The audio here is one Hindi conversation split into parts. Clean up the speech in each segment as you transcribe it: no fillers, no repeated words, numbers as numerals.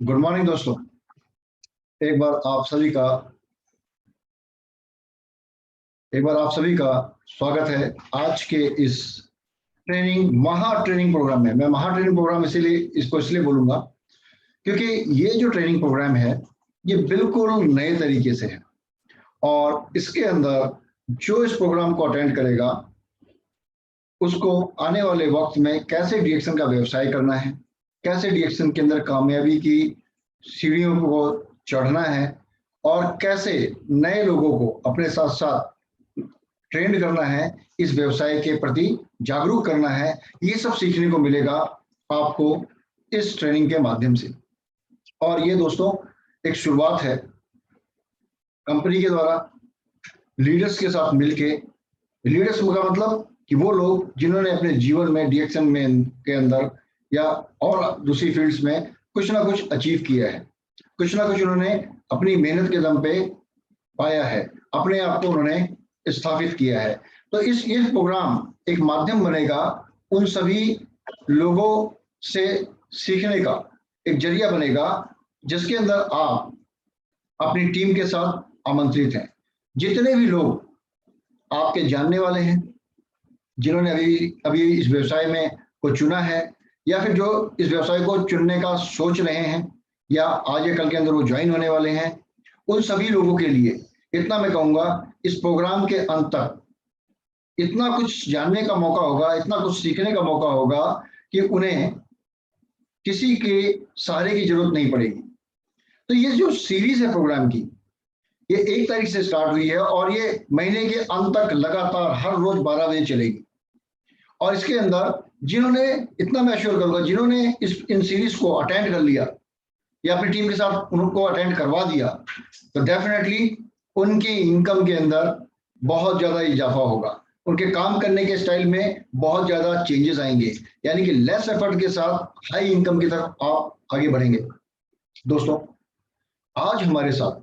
गुड मॉर्निंग दोस्तों। एक बार आप सभी का स्वागत है आज के इस महा ट्रेनिंग प्रोग्राम में। मैं महा ट्रेनिंग प्रोग्राम इसलिए बोलूंगा क्योंकि ये जो ट्रेनिंग प्रोग्राम है ये बिल्कुल नए तरीके से है और इसके अंदर जो इस प्रोग्राम को अटेंड करेगा उसको आने वाले वक्त में कैसे डीएक्शन का व्यवसाय करना है, कैसे डीएक्शन के अंदर कामयाबी की सीढ़ियों को चढ़ना है और कैसे नए लोगों को अपने साथ साथ ट्रेंड करना है, इस व्यवसाय के प्रति जागरूक करना है। ये सब सीखने को मिलेगा आपको इस ट्रेनिंग के माध्यम से। और ये दोस्तों एक शुरुआत है कंपनी के द्वारा लीडर्स के साथ मिलके। लीडर्स का मतलब कि वो लोग जिन्होंने अपने जीवन में डीएक्शन में के अंदर या और दूसरी फील्ड्स में कुछ ना कुछ अचीव किया है, कुछ ना कुछ उन्होंने अपनी मेहनत के दम पे पाया है, अपने आप को उन्होंने स्थापित किया है। तो ये प्रोग्राम एक माध्यम बनेगा उन सभी लोगों से सीखने का, एक जरिया बनेगा जिसके अंदर आप अपनी टीम के साथ आमंत्रित हैं। जितने भी लोग आपके जानने वाले हैं, जिन्होंने अभी इस व्यवसाय में को चुना है या फिर जो इस व्यवसाय को चुनने का सोच रहे हैं या आज या कल के अंदर वो ज्वाइन होने वाले हैं, उन सभी लोगों के लिए इतना मैं कहूँगा, इस प्रोग्राम के अंत तक इतना कुछ जानने का मौका होगा, इतना कुछ सीखने का मौका होगा कि उन्हें किसी के सहारे की जरूरत नहीं पड़ेगी। तो ये जो सीरीज है प्रोग्राम की, ये 1 तारीख से स्टार्ट हुई है और ये महीने के अंत तक लगातार हर रोज 12 बजे चलेगी। और इसके अंदर जिन्होंने, इतना मैं अश्योर करूंगा, जिन्होंने इन सीरीज को अटेंड कर लिया या अपनी टीम के साथ उनको अटेंड करवा दिया, तो डेफिनेटली उनकी इनकम के अंदर बहुत ज्यादा इजाफा होगा, उनके काम करने के स्टाइल में बहुत ज्यादा चेंजेस आएंगे, यानी कि लेस एफर्ट के साथ हाई इनकम की तरफ आप आगे बढ़ेंगे। दोस्तों, आज हमारे साथ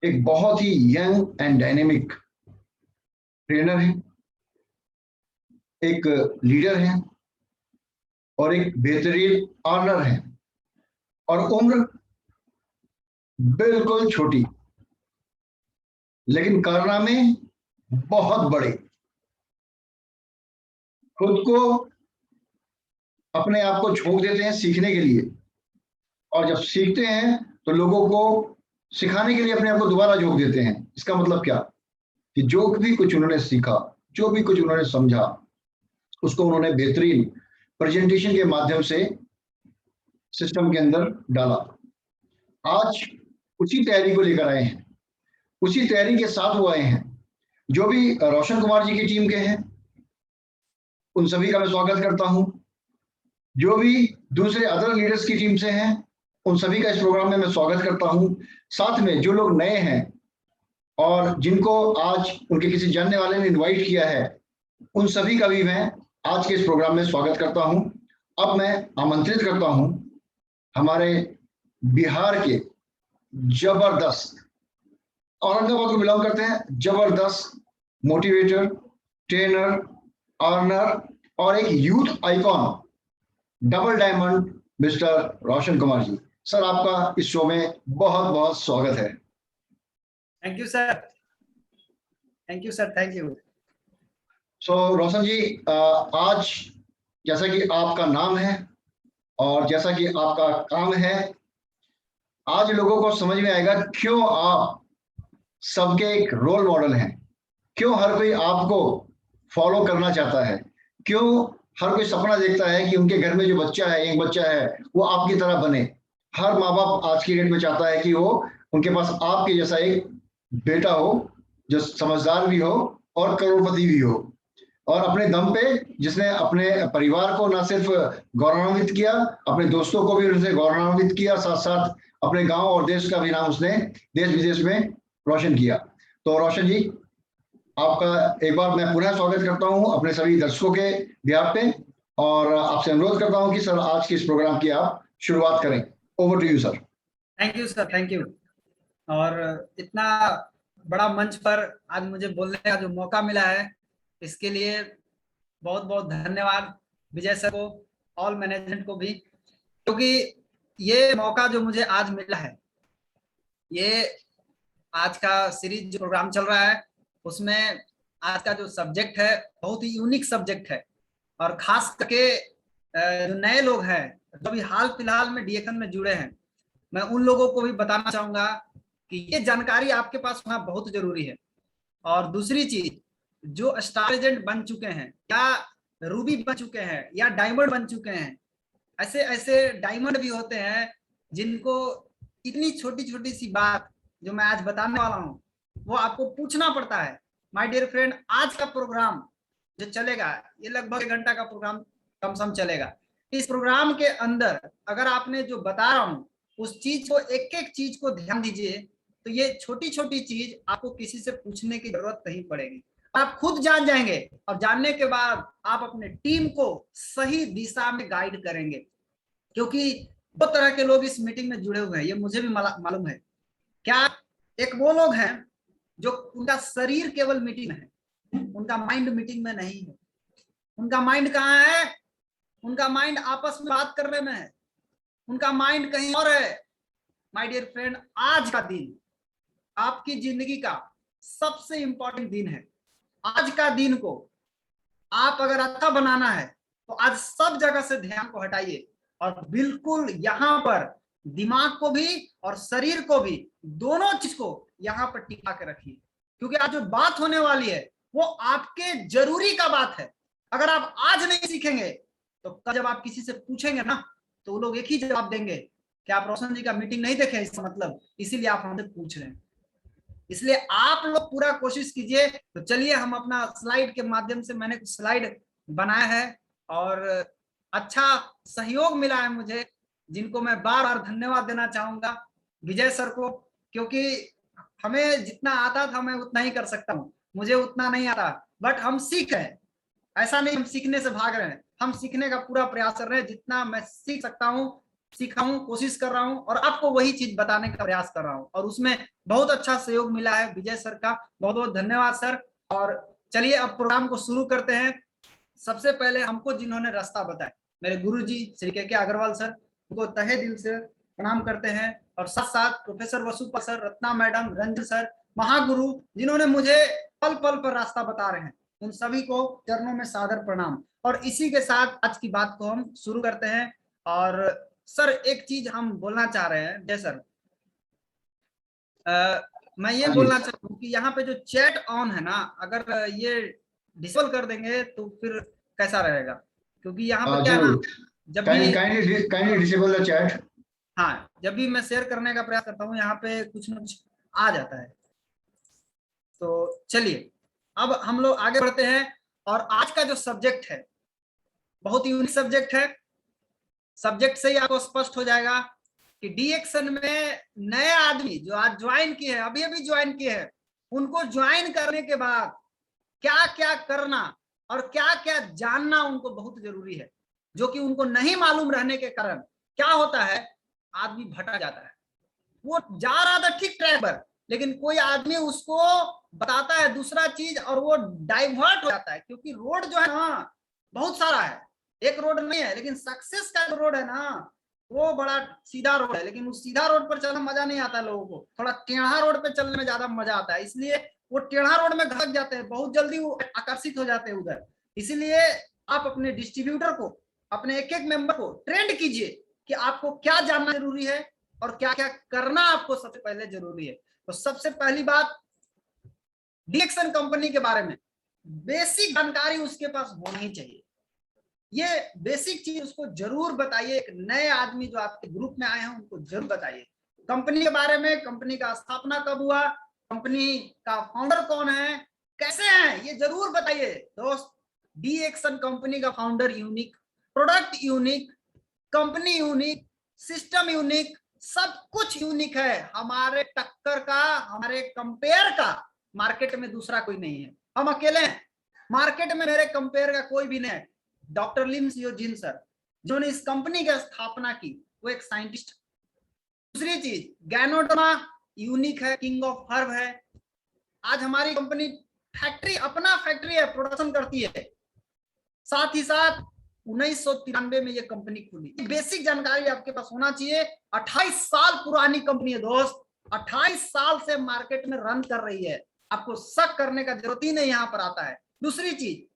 एक बहुत ही यंग एंड डायनेमिक ट्रेनर है, एक लीडर है और एक बेहतरीन अर्नर है और उम्र बिल्कुल छोटी लेकिन कारनामे बहुत बड़े। खुद को अपने आप को झोंक देते हैं सीखने के लिए और जब सीखते हैं तो लोगों को सिखाने के लिए अपने आप को दोबारा झोंक देते हैं। इसका मतलब क्या कि जो भी कुछ उन्होंने सीखा, जो भी कुछ उन्होंने समझा, उसको उन्होंने बेहतरीन प्रेजेंटेशन के माध्यम से सिस्टम के अंदर डाला। आज उसी तैयारी को लेकर आए हैं, उसी तैयारी के साथ वो आए हैं। जो भी रोशन कुमार जी की टीम के हैं उन सभी का मैं स्वागत करता हूं। जो भी दूसरे अदर लीडर्स की टीम से हैं उन सभी का इस प्रोग्राम में मैं स्वागत करता हूं। साथ में जो लोग नए हैं और जिनको आज उनके किसी जानने वाले ने इनवाइट किया है, उन सभी का भी मैं आज के इस प्रोग्राम में स्वागत करता हूं। अब मैं आमंत्रित करता हूं हमारे बिहार के जबरदस्त, औरंगाबाद को बिलोंग करते हैं, जबरदस्त मोटिवेटर, ट्रेनर, अर्नर और एक youth icon, double diamond, mister Roshan Kumar ji. Sir, आपका इस शो में बहुत बहुत स्वागत है। Thank you sir, thank you sir, thank you. So Roshan ji, आज जैसा कि आपका नाम है और जैसा कि आपका काम है, आज लोगों को समझ में आएगा क्यों आप सबके एक रोल मॉडल हैं, क्यों हर कोई आपको फॉलो करना चाहता है, क्यों हर कोई सपना देखता है कि उनके घर में जो बच्चा है, एक बच्चा है, वो आपकी तरह बने। हर माँ बाप आज की डेट में चाहता है कि वो उनके पास आपके जैसा एक बेटा हो जो समझदार भी हो और करोड़पति भी हो और अपने दम पे जिसने अपने परिवार को न सिर्फ गौरवान्वित किया, अपने दोस्तों को भी उनसे गौरवान्वित किया, साथ साथ अपने गांव और देश का भी नाम उसने देश विदेश में रोशन किया। तो रोशन जी, आपका एक बार मैं पुनः स्वागत करता हूं अपने सभी दर्शकों के बिहाफ पे और आपसे अनुरोध करता हूं कि सर आज के इस प्रोग्राम की आप शुरुआत करें। Over to you sir. Thank you sir, thank you. और इतना बड़ा मंच पर आज मुझे बोलने का जो मौका मिला है, इसके लिए बहुत बहुत धन्यवाद विजय सर को, ऑल मैनेजमेंट को भी, क्योंकि ये मौका जो मुझे आज मिला है, ये आज का सीरीज जो प्रोग्राम चल रहा है उसमें आज का जो सब्जेक्ट है बहुत ही यूनिक सब्जेक्ट है। और खास करके जो नए लोग हैं जो अभी हाल फिलहाल में डीएकन में जुड़े हैं, मैं उन लोगों को भी बताना चाहूंगा कि ये जानकारी आपके पास होना बहुत जरूरी है। और दूसरी चीज, जो स्टार एजेंट बन चुके हैं या रूबी बन चुके हैं या डायमंड बन चुके हैं, ऐसे ऐसे डायमंड भी होते हैं जिनको इतनी छोटी छोटी सी बात जो मैं आज बताने वाला हूँ वो आपको पूछना पड़ता है। माय डियर फ्रेंड, आज का प्रोग्राम जो चलेगा ये लगभग 1 घंटा का प्रोग्राम कम से कम चलेगा। इस प्रोग्राम के अंदर अगर आपने जो बता रहा हूँ उस चीज को, एक एक चीज को ध्यान दीजिए, तो ये छोटी छोटी चीज आपको किसी से पूछने की जरूरत नहीं पड़ेगी, आप खुद जान जाएंगे। और जानने के बाद आप अपने टीम को सही दिशा में गाइड करेंगे, क्योंकि दो तरह के लोग इस मीटिंग में जुड़े हुए हैं, ये मुझे भी मालूम है। क्या एक वो लोग हैं जो उनका शरीर केवल मीटिंग में है, उनका माइंड मीटिंग में नहीं है। उनका माइंड कहाँ है? उनका माइंड आपस में बात करने में है, उनका माइंड कहीं और है। माय डियर फ्रेंड, आज का दिन आपकी जिंदगी का सबसे इंपॉर्टेंट दिन है। आज का दिन को आप अगर अच्छा बनाना है तो आज सब जगह से ध्यान को हटाइए और बिल्कुल यहाँ पर दिमाग को भी और शरीर को भी, दोनों चीज को यहाँ पर टिका के रखिए, क्योंकि आज जो बात होने वाली है वो आपके जरूरी का बात है। अगर आप आज नहीं सीखेंगे तो कल जब आप किसी से पूछेंगे ना तो वो लोग एक ही जवाब देंगे कि आप रोशन जी का मीटिंग नहीं देखे, इसका मतलब इसीलिए आप हमसे पूछ रहे हैं। इसलिए आप लोग पूरा कोशिश कीजिए। तो चलिए हम अपना स्लाइड के माध्यम से, मैंने कुछ स्लाइड बनाया है और अच्छा सहयोग मिला है मुझे, जिनको मैं बार बार धन्यवाद देना चाहूंगा विजय सर को, क्योंकि हमें जितना आता था मैं उतना ही कर सकता हूँ, मुझे उतना नहीं आता, बट हम सीख रहे हैं। ऐसा नहीं हम सीखने से भाग रहे हैं, हम सीखने का पूरा प्रयास कर रहे हैं। जितना मैं सीख सकता हूँ सीखा हूँ, कोशिश कर रहा हूँ और आपको वही चीज बताने का प्रयास कर रहा हूँ, और उसमें बहुत अच्छा सहयोग मिला है विजय सर का। बहुत बहुत धन्यवाद सर। और चलिए अब प्रोग्राम को शुरू करते हैं। सबसे पहले हमको जिन्होंने रास्ता बताया, मेरे गुरुजी श्री के अग्रवाल सर, उनको तहे दिल से प्रणाम करते हैं। और साथ साथ professor Vasupa sir, Ratna madam, Ranjan sir, महागुरु जिन्होंने मुझे पल पल पर रास्ता बता रहे हैं, उन सभी को चरणों में सादर प्रणाम। और इसी के साथ आज की बात को हम शुरू करते हैं। और सर एक चीज हम बोलना चाह रहे हैं, जय सर, मैं ये बोलना चाहता हूँ कि यहाँ पे जो चैट ऑन है ना, अगर ये डिसेबल कर देंगे तो फिर कैसा रहेगा, क्योंकि यहाँ पे क्या है ना, जब भी काइंडली डिसेबल द चैट। हाँ, जब भी मैं शेयर करने का प्रयास करता हूँ यहाँ पे कुछ ना कुछ आ जाता है। तो चलिए अब हम लोग आगे बढ़ते हैं। और आज का जो सब्जेक्ट है बहुत यूनिक सब्जेक्ट है। सब्जेक्ट से ही आपको स्पष्ट हो जाएगा कि डीएक्शन में नए आदमी जो आज ज्वाइन किए हैं, अभी अभी ज्वाइन किए हैं, उनको ज्वाइन करने के बाद क्या क्या करना और क्या क्या जानना उनको बहुत जरूरी है, जो कि उनको नहीं मालूम रहने के कारण क्या होता है, आदमी भटक जाता है। वो जा रहा था ठीक ट्रैक पर, लेकिन कोई आदमी उसको बताता है दूसरा चीज और वो डाइवर्ट हो जाता है, क्योंकि रोड जो है ना बहुत सारा है, एक रोड नहीं है। लेकिन सक्सेस का जो रोड है ना वो बड़ा सीधा रोड है, लेकिन उस सीधा रोड पर चलना मजा नहीं आता लोगों को, थोड़ा टेढ़ा रोड पे चलने में ज्यादा मजा आता है। इसलिए वो टेढ़ा रोड में घसक जाते हैं, बहुत जल्दी वो आकर्षित हो जाते हैं उधर। इसीलिए आप अपने डिस्ट्रीब्यूटर को, अपने एक एक मेंबर को ट्रेंड कीजिए कि आपको क्या जानना जरूरी है और क्या क्या करना आपको सबसे पहले जरूरी है। तो सबसे पहली बात, डीएक्शन कंपनी के बारे में बेसिक जानकारी उसके पास होना ही चाहिए। ये बेसिक चीज उसको जरूर बताइए। एक नए आदमी जो आपके ग्रुप में आए हैं उनको जरूर बताइए कंपनी के बारे में, कंपनी का स्थापना कब हुआ, कंपनी का फाउंडर कौन है, कैसे हैं, ये जरूर बताइए दोस्त। डीएक्शन कंपनी का founder unique, product unique, company unique, system unique, सब कुछ यूनिक है। हमारे टक्कर का, हमारे कंपेयर का मार्केट में दूसरा कोई नहीं है, हम अकेले हैं। मार्केट में मेरे कंपेयर का कोई भी नहीं है। डॉक्टर लिम सियोजिन सर जिन्होंने इस कंपनी की स्थापना की, वो एक साइंटिस्ट। दूसरी चीज, गैनोडर्मा यूनिक है, किंग ऑफ हर्ब है। आज हमारी कंपनी फैक्ट्री, अपना फैक्ट्री है, प्रोडक्शन करती है। साथ ही साथ 1993 में ये कंपनी खुली। बेसिक जानकारी आपके पास होना चाहिए। 28 साल पुरानी कंपनी है दोस्त, 28 साल से मार्केट में रन कर रही है। आपको शक करने का जरूरत ही नहीं यहाँ पर आता है। दूसरी चीज,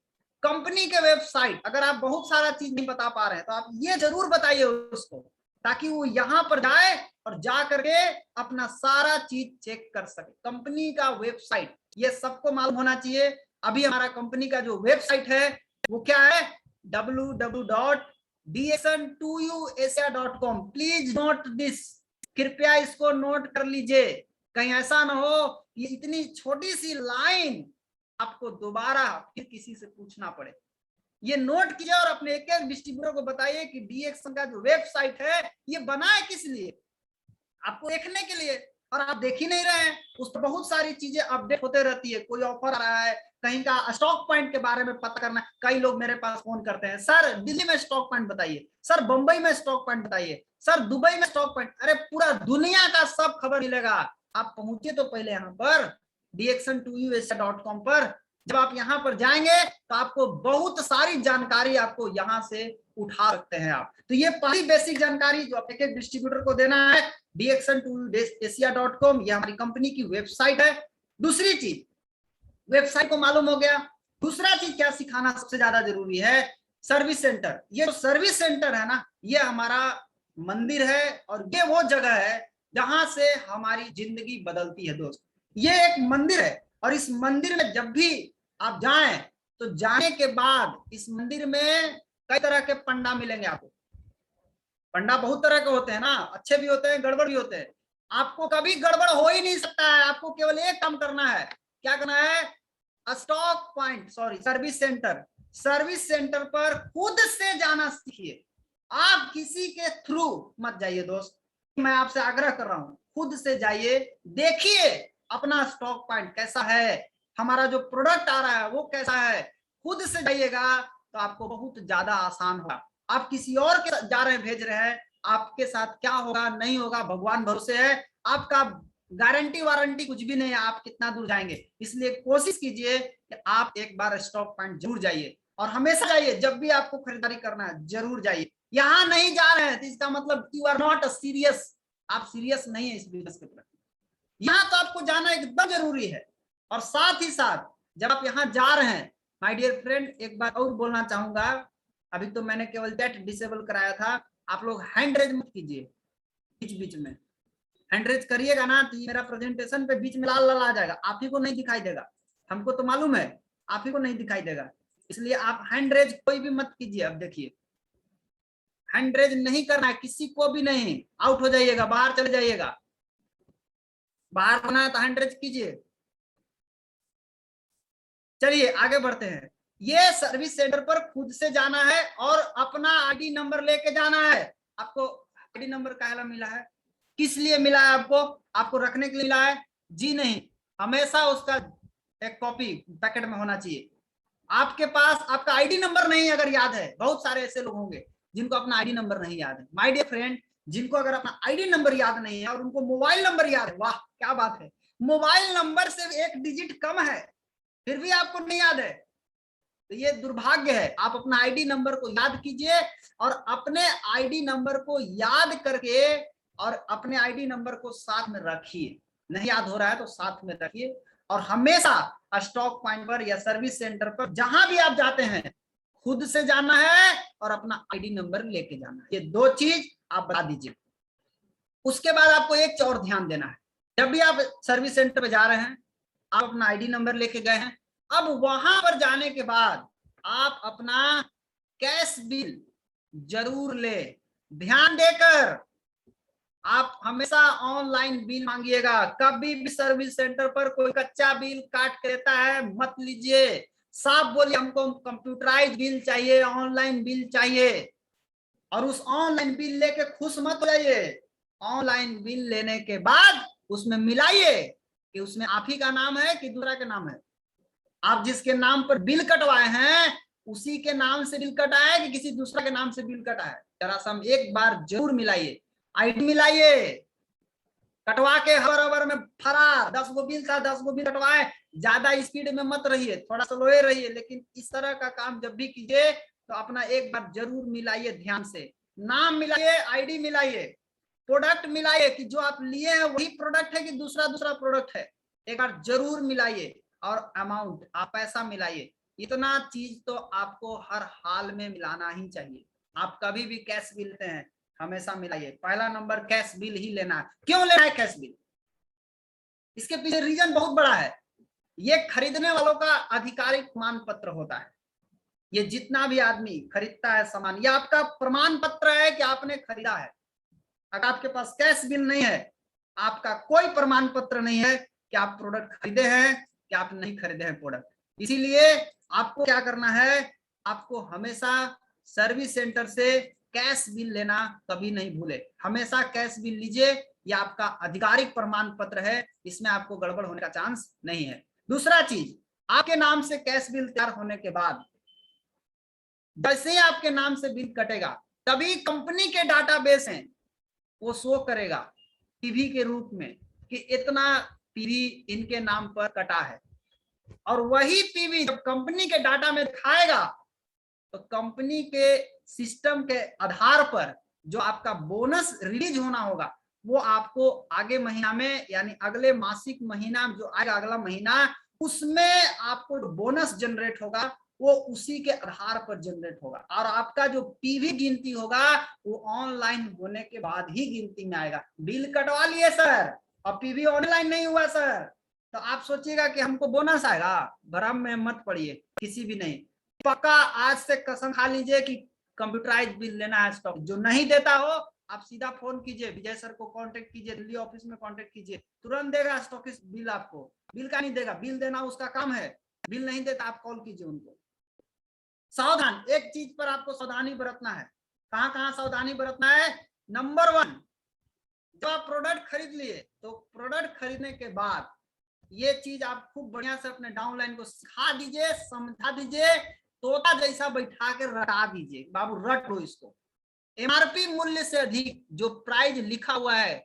कंपनी के वेबसाइट, अगर आप बहुत सारा चीज नहीं बता पा रहे हैं तो आप ये जरूर बताइए उसको, ताकि वो यहाँ पर जाए और जा करके अपना सारा चीज चेक कर सके। कंपनी का वेबसाइट ये सबको मालूम होना चाहिए। अभी हमारा कंपनी का जो वेबसाइट है वो क्या है, www.dxn2uasia.com। प्लीज नोट दिस, कृपया इसको नोट कर लीजिए। कहीं ऐसा ना हो ये इतनी छोटी सी लाइन आपको दोबारा फिर किसी से पूछना पड़े। ये नोट कीजिए और अपने एक एक डिस्ट्रीब्यूटर को बताइए कि डीएक्सन का जो वेबसाइट है ये बना है किस लिए, आपको देखने के लिए, और आप देख ही नहीं रहे हैं। उस पर बहुत सारी चीजें अपडेट होते रहती है, कोई ऑफर आ रहा है, कहीं का स्टॉक पॉइंट के बारे में पता करना है। कई लोग मेरे पास फोन करते हैं, सर दिल्ली में स्टॉक पॉइंट बताइए, सर बंबई में स्टॉक पॉइंट बताइए, सर दुबई में स्टॉक पॉइंट। अरे पूरा दुनिया का सब खबर मिलेगा। आप पहुंचे तो पहले यहाँ पर dxn2uasia.com पर। जब आप यहाँ पर जाएंगे तो आपको बहुत सारी जानकारी आपको यहाँ से उठा सकते हैं आप। तो ये पहली बेसिक जानकारी जो आप एक एक डिस्ट्रीब्यूटर को देना है, dxn2uasia.com ये हमारी कंपनी की वेबसाइट है। दूसरी चीज, वेबसाइट को मालूम हो गया। दूसरा चीज क्या सिखाना सबसे ज्यादा जरूरी है, सर्विस सेंटर। ये जो सर्विस सेंटर है ना, ये हमारा मंदिर है और ये वो जगह है जहां से हमारी जिंदगी बदलती है दोस्त। ये एक मंदिर है और इस मंदिर में जब भी आप जाएं तो जाने के बाद इस मंदिर में कई तरह के पंडा मिलेंगे आपको। पंडा बहुत तरह के होते हैं ना, अच्छे भी होते हैं, गड़बड़ भी होते हैं। आपको कभी गड़बड़ हो ही नहीं सकता है। आपको केवल एक काम करना है, क्या करना है, stock point service centre, service centre पर खुद से जाना सीखिए। आप किसी के थ्रू मत जाइए दोस्त, मैं आपसे आग्रह कर रहा हूं, खुद से जाइए, देखिए अपना स्टॉक पॉइंट कैसा है, हमारा जो प्रोडक्ट आ रहा है वो कैसा है। खुद से जाइएगा तो आपको बहुत ज्यादा आसान होगा। आप किसी और के जा रहे हैं, भेज रहे हैं, आपके साथ क्या होगा नहीं होगा भगवान भरोसे है। आपका गारंटी वारंटी कुछ भी नहीं है आप कितना दूर जाएंगे। इसलिए कोशिश कीजिए कि आप एक बार स्टॉक पॉइंट जरूर जाइए और हमेशा जाइए। जब भी आपको खरीदारी करना है जरूर जाइए। यहाँ नहीं जा रहे हैं तो इसका मतलब यू आर नॉट सीरियस, आप सीरियस नहीं है इस बिजनेस के प्रति। यहाँ तो आपको जाना एकदम जरूरी है। और साथ ही साथ जब आप यहाँ जा रहे हैं माय डियर फ्रेंड, एक बात और बोलना चाहूंगा। अभी तो मैंने केवल चैट डिसेबल कराया था, आप लोग हैंड रेज मत कीजिए। बीच बीच में हैंड रेज करिएगा ना तो मेरा प्रेजेंटेशन पे बीच में लाल लाल आ जाएगा, आप ही को नहीं दिखाई देगा। हमको तो मालूम है आप ही को नहीं दिखाई देगा, इसलिए आप हैंड रेज कोई भी मत कीजिए। अब देखिए हैंड रेज नहीं करना है किसी को भी नहीं, आउट हो जाइएगा, बाहर चले जाइएगा। बाहर होना है तो हैंड रेज कीजिए। चलिए आगे बढ़ते हैं। ये सर्विस सेंटर पर खुद से जाना है और अपना आईडी नंबर लेके जाना है। आपको आईडी नंबर काहे मिला है, किस लिए मिला है आपको, आपको रखने के लिए मिला है? जी नहीं, हमेशा उसका एक कॉपी पैकेट में होना चाहिए। आपके पास आपका आईडी नंबर नहीं अगर याद है, बहुत सारे ऐसे लोग होंगे जिनको अपना आईडी नंबर नहीं याद है। माय डियर फ्रेंड, जिनको अगर अपना आईडी नंबर याद नहीं है और उनको मोबाइल नंबर याद है, वाह क्या बात है, मोबाइल नंबर से एक डिजिट कम है फिर भी आपको नहीं याद है, तो ये दुर्भाग्य है। आप अपना आईडी नंबर को याद कीजिए और अपने आईडी नंबर को याद करके और अपने आईडी नंबर को साथ में रखिए। नहीं याद हो रहा है तो साथ में रखिए और हमेशा स्टॉक पॉइंट पर या सर्विस सेंटर पर जहां भी आप जाते हैं खुद से जाना है और अपना आईडी नंबर लेके जाना है। ये दो चीज आप बता दीजिए। उसके बाद आपको एक और ध्यान देना है, जब भी आप सर्विस सेंटर पे जा रहे हैं आप अपना आईडी नंबर लेके गए हैं, अब वहां पर जाने के बाद आप अपना कैश बिल जरूर ले। ध्यान देकर आप हमेशा ऑनलाइन बिल मांगिएगा। कभी भी सर्विस सेंटर पर कोई कच्चा बिल काट के देता है मत लीजिए, साफ बोलिए हमको कंप्यूटराइज बिल चाहिए, ऑनलाइन बिल चाहिए। और उस ऑनलाइन बिल लेके खुश मत हो जाइए। ऑनलाइन बिल लेने के बाद उसमें मिलाइए कि उसमें आप ही का नाम है कि दूसरा का नाम है। आप जिसके नाम पर बिल कटवाए हैं उसी के नाम से बिल कटा है कि किसी दूसरा के नाम से बिल कटा है, जरा सा एक बार जरूर मिलाइए। आईडी मिलाइए, कटवा के हवर में फरार 10 गो बिल था 10 गो बिल कटवाए। ज्यादा स्पीड में मत रहिए, थोड़ा स्लो रहिए, लेकिन इस तरह का काम जब भी कीजिए तो अपना एक बार जरूर मिलाइए, ध्यान से नाम मिलाइए, आईडी मिलाइए, प्रोडक्ट मिलाइए कि जो आप लिए हैं वही प्रोडक्ट है कि दूसरा प्रोडक्ट है, एक बार जरूर मिलाइए। और अमाउंट, आप पैसा मिलाइए। इतना चीज तो आपको हर हाल में मिलाना ही चाहिए। आप कभी भी कैश बिल लेते हैं हमेशा मिलाइए। पहला नंबर कैश बिल ही लेना है। क्यों लेना है कैश बिल? इसके पीछे रीजन बहुत बड़ा है। ये खरीदने वालों का आधिकारिक प्रमाण पत्र होता है। ये जितना भी आदमी खरीदता है सामान, ये आपका प्रमाण पत्र है कि आपने खरीदा है। अगर आपके पास कैश बिल नहीं है, आपका कोई प्रमाण पत्र नहीं है कि आप प्रोडक्ट खरीदे हैं कि आप नहीं खरीदे हैं प्रोडक्ट। इसीलिए आपको क्या करना है, आपको हमेशा सर्विस सेंटर से कैश बिल लेना कभी नहीं भूले। हमेशा कैश बिल लीजिए, ये आपका आधिकारिक प्रमाण पत्र है, इसमें आपको गड़बड़ होने का चांस नहीं है। दूसरा चीज, आपके नाम से कैश बिल तैयार होने के बाद जैसे ही आपके नाम से बिल कटेगा, तभी कंपनी के डाटाबेस हैं वो शो करेगा पीवी के रूप में कि इतना पीवी इनके नाम पर कटा है। और वही पीवी जब कंपनी के डाटा में दिखाएगा तो कंपनी के सिस्टम के आधार पर जो आपका बोनस रिलीज होना होगा वो आपको आगे महीना में, यानी अगले मासिक महीना जो आएगा, अगला महीना, उसमें आपको जो बोनस जनरेट होगा वो उसी के आधार पर जनरेट होगा। और आपका जो पीवी गिनती होगा वो ऑनलाइन होने के बाद ही गिनती में आएगा। बिल कटवा लिए सर और पीवी ऑनलाइन नहीं हुआ सर, तो आप सोचिएगा कि हमको बोनस आएगा, भ्रम में मत पड़िए किसी भी नहीं। पक्का आज से कसम खा लीजिए कि कंप्यूटराइज बिल लेना है स्टॉक। जो नहीं देता हो आप सीधा फोन कीजिए, विजय सर को कांटेक्ट कीजिए, दिल्ली ऑफिस में कांटेक्ट कीजिए, तुरंत देगा स्टॉकिस्ट बिल आपको। बिल का नहीं देगा, बिल देना उसका काम है, बिल नहीं देता आप कॉल कीजिए उनको। सावधान, एक चीज पर आपको सावधानी बरतना है। कहां कहां सावधानी बरतना है? नंबर 1, जब आप प्रोडक्ट खरीद लिए तो प्रोडक्ट खरीदने के बाद ये चीज आप खूब बढ़िया से अपने डाउनलाइन को सिखा दीजिए, समझा दीजिए, तोता जैसा बैठा के रटा दीजिए, बाबू रट लो इसको। एमआरपी मूल्य से अधिक जो प्राइस लिखा हुआ है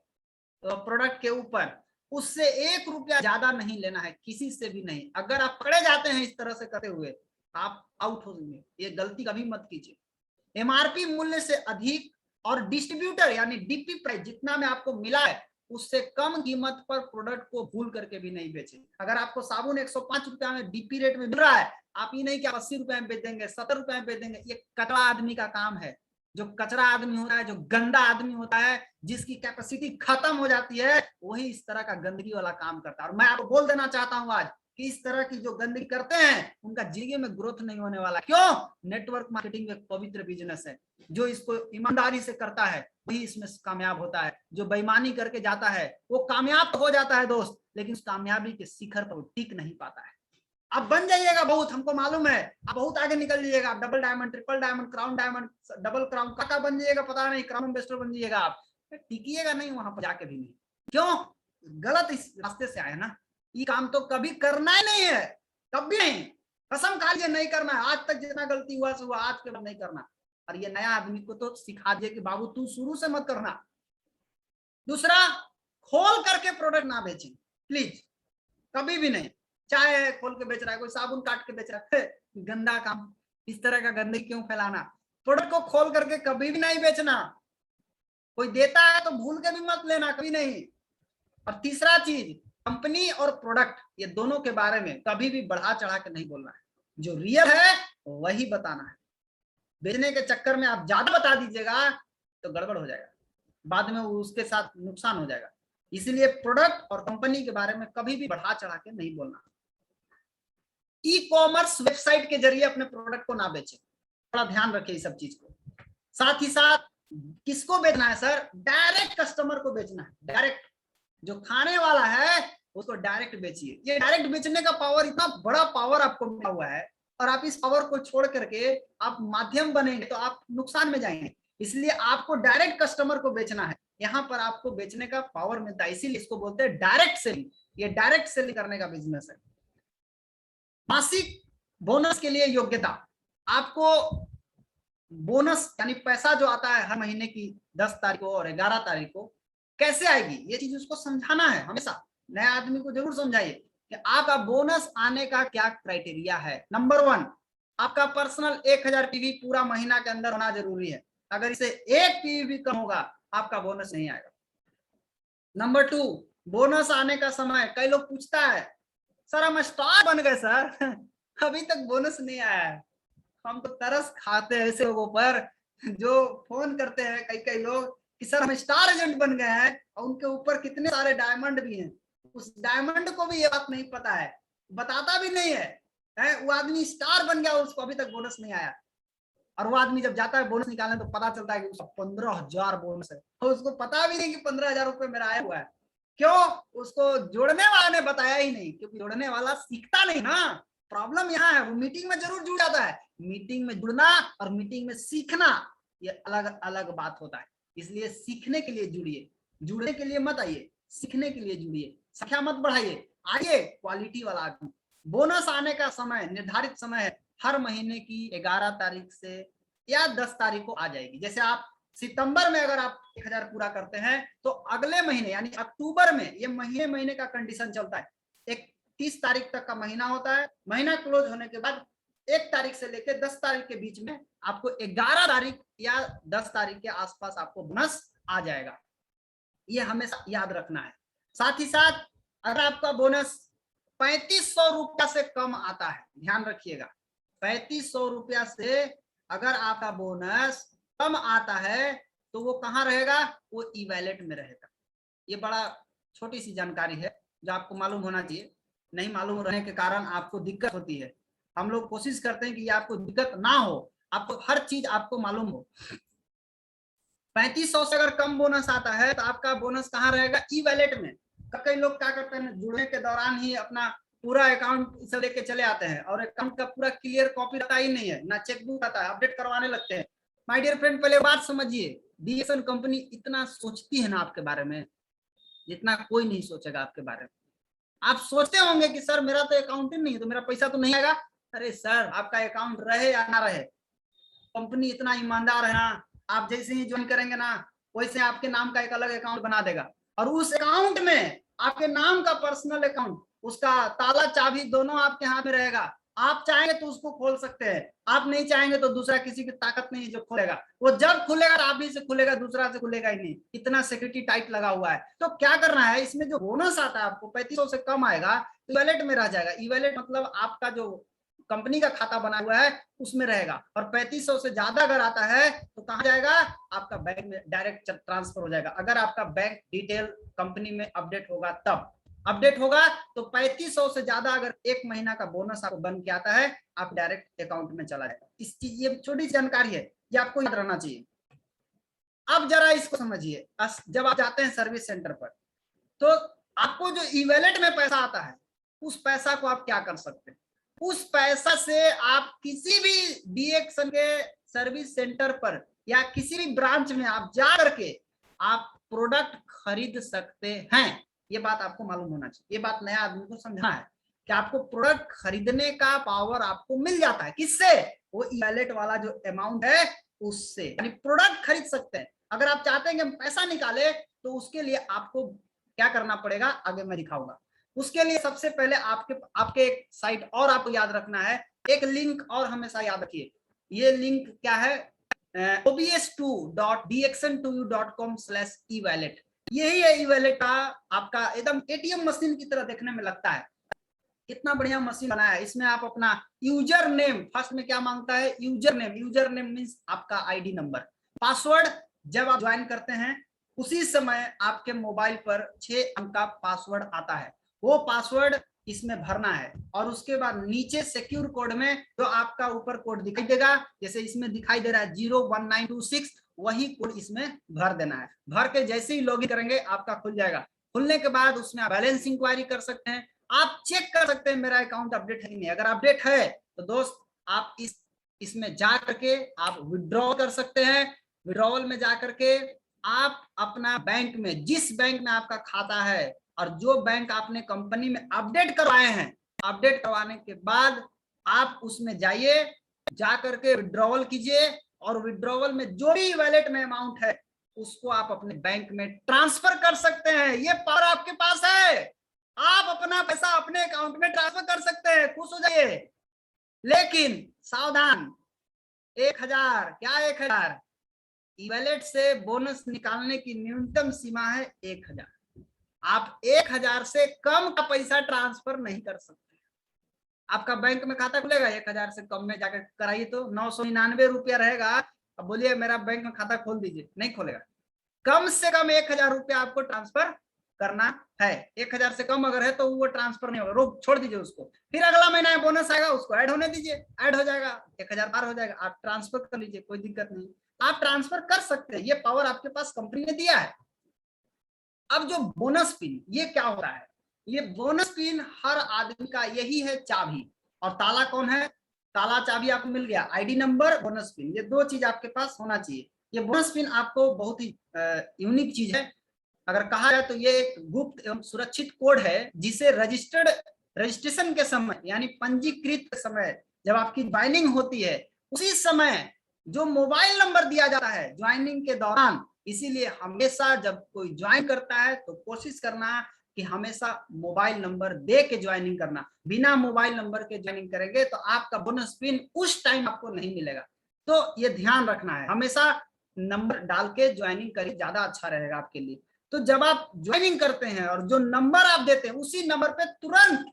प्रोडक्ट के ऊपर, उससे 1 रुपया ज्यादा नहीं लेना है, किसी से भी नहीं। अगर आप पकड़े जाते हैं इस तरह से करते हुए आप आउट हो जाएंगे, ये गलती कभी मत कीजिए। एमआरपी मूल्य से अधिक और डिस्ट्रीब्यूटर यानी डीपी प्राइस जितना में आपको मिला है उससे कम कीमत पर प्रोडक्ट को भूल करके भी नहीं बेचें। अगर आपको साबुन 105 रुपया में डीपी रेट में मिल रहा है, आप ही नहीं कि 80 रुपए में बेच देंगे, 70 रुपए में बेच देंगे, ये कचरा आदमी का काम है। जो कचरा आदमी होता है, जो गंदा आदमी होता है, जिसकी कैपेसिटी खत्म हो जाती है, वही इस तरह का गंदगी वाला काम करता है। और मैं आपको बोल देना चाहता हूं आज कि इस तरह की जो गंदगी करते हैं उनका जिंदगी में ग्रोथ नहीं होने वाला। क्यों? नेटवर्क मार्केटिंग एक पवित्र बिजनेस है, जो इसको ईमानदारी से करता है वही इसमें कामयाब होता है। जो बेईमानी करके जाता है वो कामयाब हो जाता है दोस्त, लेकिन उस कामयाबी के शिखर पर वो टिक नहीं पाता है। आप बन जाइएगा बहुत, हमको मालूम है, आप बहुत आगे निकल जाइएगा। आप double diamond, triple diamond, crown diamond, double crown का बन जाइएगा, पता नहीं, क्राउन इन्वेस्टर बन जाइएगा आप, टिकिएगा नहीं वहां पर जाके भी नहीं। क्यों? गलत इस रास्ते से आए ना। ये काम तो कभी करना ही नहीं है, कभी नहीं। कसम खा लीजिए नहीं करना है। आज तक जितना गलती हुआ से हुआ, आज के बाद नहीं करना। और ये नया आदमी को तो सिखा दिए कि बाबू तू शुरू से मत करना। दूसरा, खोल करके प्रोडक्ट ना बेचें प्लीज, कभी भी नहीं। चाय खोल के बेच रहा है, कोई साबुन काट के बेच रहा है, गंदा काम। इस तरह का गंदगी क्यों फैलाना? प्रोडक्ट को खोल करके कभी भी नहीं बेचना। कोई देता है तो भूल के भी मत लेना, कभी नहीं। और तीसरा चीज, कंपनी और प्रोडक्ट ये दोनों के बारे में कभी भी बढ़ा चढ़ा के नहीं बोलना है। जो रियल है वही बताना है। बेचने के चक्कर में आप ज्यादा बता दीजिएगा तो गड़बड़ हो जाएगा, बाद में उसके साथ नुकसान हो जाएगा। इसलिए प्रोडक्ट और कंपनी के बारे में कभी भी बढ़ा चढ़ा के नहीं बोलना। ई कॉमर्स वेबसाइट के जरिए अपने प्रोडक्ट को ना बेचें, थोड़ा ध्यान रखिए इस सब चीज को। साथ ही साथ किसको बेचना है सर? डायरेक्ट कस्टमर को बेचना है। डायरेक्ट जो खाने वाला है उसको डायरेक्ट बेचिए। ये डायरेक्ट बेचने का पावर, इतना बड़ा पावर आपको मिला हुआ है, और आप इस पावर को छोड़ करके आप माध्यम बनेंगे तो आप नुकसान में जाएंगे। इसलिए आपको डायरेक्ट कस्टमर को बेचना है। यहाँ पर आपको बेचने का पावर मिलता है, इसीलिए इसको बोलते हैं डायरेक्ट सेलिंग। ये डायरेक्ट सेलिंग करने का बिजनेस है। मासिक बोनस के लिए योग्यता, आपको बोनस यानी पैसा जो आता है हर महीने की 10 तारीख को और 11 तारीख को कैसे आएगी, ये चीज उसको समझाना है। हमेशा नए आदमी को जरूर समझाइए कि आपका बोनस आने का क्या क्राइटेरिया है। नंबर 1, आपका पर्सनल 1000 पीवी पूरा महीना के अंदर होना जरूरी है। अगर इसे 1 पीवी भी कम होगा आपका बोनस नहीं आएगा। नंबर 2, बोनस आने का समय। कई लोग पूछता है सर हम स्टार बन गए सर अभी तक बोनस नहीं आया है। हम तो तरस खाते हैं ऐसे लोगों पर जो फोन करते हैं कई कई लोग कि सर हम स्टार एजेंट बन गए हैं और उनके ऊपर कितने सारे डायमंड भी हैं। उस डायमंड को भी ये बात नहीं पता है, बताता भी नहीं है, वो आदमी स्टार बन गया उसको अभी तक बोनस नहीं आया। और वो आदमी जब जाता है बोनस निकालने तो पता चलता है कि उसका 15,000 बोनस है और उसको पता भी नहीं कि 15,000 रुपए मेरा आया हुआ है। क्यों? उसको जोड़ने वाला ने बताया ही नहीं, क्योंकि जोड़ने वाला सीखता नहीं ना। प्रॉब्लम यहाँ है, वो मीटिंग में जरूर जुड़ जाता है। मीटिंग में जुड़ना और मीटिंग में सीखना ये अलग अलग बात होता है। इसलिए सीखने के लिए जुड़िए, जुड़ने के लिए मत आइए, सीखने के लिए जुड़िए। संख्या मत बढ़ाइए, आइए क्वालिटी वाला आदमी। बोनस आने का समय निर्धारित समय है, हर महीने की 11 तारीख से या 10 तारीख को आ जाएगी। जैसे आप सितंबर में अगर आप 1000 पूरा करते हैं तो अगले महीने यानी अक्टूबर में, ये महीने महीने का कंडीशन चलता है, 31 तारीख तक का महीना होता है। महीना क्लोज होने के बाद 1 तारीख से लेकर 10 तारीख के बीच में आपको 11 तारीख या 10 तारीख के आसपास आपको बोनस आ जाएगा। ये हमेशा याद रखना है। साथ ही साथ अगर आपका बोनस 3500 रुपया से कम आता है, ध्यान रखिएगा, 3500 रुपया से अगर आपका बोनस कम आता है तो वो कहाँ रहेगा? वो ई वैलेट में रहेगा। ये बड़ा छोटी सी जानकारी है जो आपको मालूम होना चाहिए। नहीं मालूम रहने के कारण आपको दिक्कत होती है। हम लोग कोशिश करते हैं कि आपको दिक्कत ना हो, आपको हर चीज आपको मालूम हो। 3500 से अगर कम बोनस आता है तो आपका बोनस कहाँ रहेगा? ई वैलेट में। कई लोग क्या करते हैं, जुड़ने के दौरान ही अपना पूरा अकाउंट इसे लेके चले आते हैं और अकाउंट का पूरा क्लियर कॉपी रहता ही नहीं है, ना चेकबुक आता है, अपडेट करवाने लगते हैं। माय डियर फ्रेंड, पहले बात समझिए, डीएक्सन कंपनी इतना सोचती है ना आपके बारे में जितना कोई नहीं सोचेगा आपके बारे में। आप सोचते होंगे कि सर मेरा तो अकाउंट ही नहीं है तो मेरा पैसा तो नहीं आएगा। अरे सर, आपका अकाउंट रहे या ना रहे, कंपनी इतना ईमानदार है ना, आप जैसे ही ज्वाइन करेंगे ना वैसे आपके नाम का एक अलग अकाउंट बना देगा और उस अकाउंट में आपके नाम का पर्सनल अकाउंट, उसका ताला चाबी दोनों आपके हाथ में रहेगा। आप चाहेंगे तो उसको खोल सकते हैं, आप नहीं चाहेंगे तो दूसरा किसी की ताकत नहीं जो खोलेगा। वो जब खुलेगा आप ही से खुलेगा, दूसरा से खुलेगा ही नहीं। इतना सिक्योरिटी टाइट लगा हुआ है। तो क्या करना है, इसमें जो बोनस आता है आपको 3500 से कम आएगा तो वैलेट में रह जाएगा। ई वैलेट मतलब आपका जो कंपनी का खाता बना हुआ है उसमें रहेगा। और 3500 से ज्यादा अगर आता है तो कहां जाएगा? आपका बैंक में डायरेक्ट ट्रांसफर हो जाएगा। अगर आपका बैंक डिटेल कंपनी में अपडेट होगा तब अपडेट होगा तो 3500 से ज्यादा अगर एक महीना का बोनस आपको बन के आता है आप डायरेक्ट अकाउंट में चला जाएगा। इस चीज, ये छोटी सी जानकारी है, ये आपको याद रहना चाहिए। अब जरा इसको समझिए, जब आप जाते हैं सर्विस सेंटर पर तो आपको जो ई वैलेट में पैसा आता है उस पैसा को आप क्या कर सकते हैं? उस पैसा से आप किसी भी डीएक्सन के सर्विस सेंटर पर या किसी भी ब्रांच में आप जा करके आप प्रोडक्ट खरीद सकते हैं। ये बात आपको मालूम होना चाहिए, ये बात नया आदमी को समझना है कि आपको प्रोडक्ट खरीदने का पावर आपको मिल जाता है। किससे? वो ई वैलेट वाला जो अमाउंट है उससे, यानी प्रोडक्ट खरीद सकते हैं। अगर आप चाहते हैं कि हम पैसा निकाले तो उसके लिए आपको क्या करना पड़ेगा आगे मैं दिखाऊंगा। उसके लिए सबसे पहले आपके एक साइट और आपको याद रखना है, एक लिंक और हमेशा याद रखिए। ये लिंक क्या है? obs2.dxn2u.com/ewallet। यही है ई वैलेट का आपका एकदम एटीएम मशीन की तरह देखने में लगता है। कितना बढ़िया मशीन बनाया है। इसमें आप अपना यूजर नेम, फर्स्ट में क्या मांगता है? User name. User name means आपका आईडी नंबर। पासवर्ड जब आप ज्वाइन करते हैं उसी समय आपके मोबाइल पर 6 अंक का पासवर्ड आता है, वो पासवर्ड इसमें भरना है। और उसके बाद नीचे सिक्योर कोड में जो आपका ऊपर कोड दिखाई देगा, जैसे इसमें दिखाई दे रहा है 01926, वही कोड इसमें भर देना है। भर के जैसे ही लॉगिन करेंगे आपका खुल जाएगा। खुलने के बाद उसमें आप बैलेंस इंक्वायरी कर सकते हैं, आप चेक कर सकते हैं मेरा अकाउंट अपडेट है कि नहीं। अगर अपडेट है तो दोस्त आप इसमें जा करके आप विड्रॉ कर सकते हैं। विड्रॉवल में जा करके आप अपना बैंक में, जिस बैंक में आपका खाता है और जो बैंक आपने कंपनी में अपडेट करवाए हैं, अपडेट करवाने के बाद आप उसमें जाइए, जा करके विड्रॉवल कीजिए और विड्रॉवल में जो भी वैलेट में अमाउंट है उसको आप अपने बैंक में ट्रांसफर कर सकते हैं। ये पावर आपके पास है, आप अपना पैसा अपने अकाउंट में ट्रांसफर कर सकते हैं। खुश हो जाइए। लेकिन सावधान, 1000, क्या 1000, ई-वॉलेट से बोनस निकालने की न्यूनतम सीमा है 1000। आप 1000 से कम का पैसा ट्रांसफर नहीं कर सकते। आपका बैंक में खाता खुलेगा, 1000 से कम में जाकर कराइए तो 999 रुपया रहेगा। अब बोलिए मेरा बैंक में खाता खोल दीजिए, नहीं खोलेगा। कम से कम 1000 रुपया आपको ट्रांसफर करना है। 1000 से कम अगर है तो वो ट्रांसफर नहीं होगा, रोक छोड़ दीजिए उसको। फिर अगला महीना बोनस आएगा, उसको ऐड होने दीजिए, ऐड हो जाएगा, 1000 पार हो जाएगा, आप ट्रांसफर कर लीजिए, कोई दिक्कत नहीं। आप ट्रांसफर कर सकते हैं, ये पावर आपके पास कंपनी ने दिया है। अब जो बोनस पिन, ये क्या होता है? ये बोनस पिन हर आदमी का यही है चाबी। और ताला कौन है? ताला चाबी आपको मिल गया, आईडी नंबर, बोनस पिन, ये दो चीज आपके पास होना चाहिए। ये बोनस पिन आपको बहुत ही यूनिक चीज है। अगर कहा जाए तो ये एक गुप्त एवं सुरक्षित कोड है, जिसे रजिस्ट्रेशन के समय यानी पंजीकृत समय जब आपकी ज्वाइनिंग होती है, उसी समय जो मोबाइल नंबर दिया जाता है ज्वाइनिंग के दौरान। इसीलिए हमेशा जब कोई ज्वाइन करता है तो कोशिश करना कि हमेशा मोबाइल नंबर दे के ज्वाइनिंग करना। बिना मोबाइल नंबर के ज्वाइनिंग करेंगे तो आपका बोनस पिन उस टाइम आपको नहीं मिलेगा। तो ये ध्यान रखना है, हमेशा नंबर डाल के ज्वाइनिंग करिए, ज्यादा अच्छा रहेगा आपके लिए। तो जब आप ज्वाइनिंग करते हैं और जो नंबर आप देते हैं, उसी नंबर पे तुरंत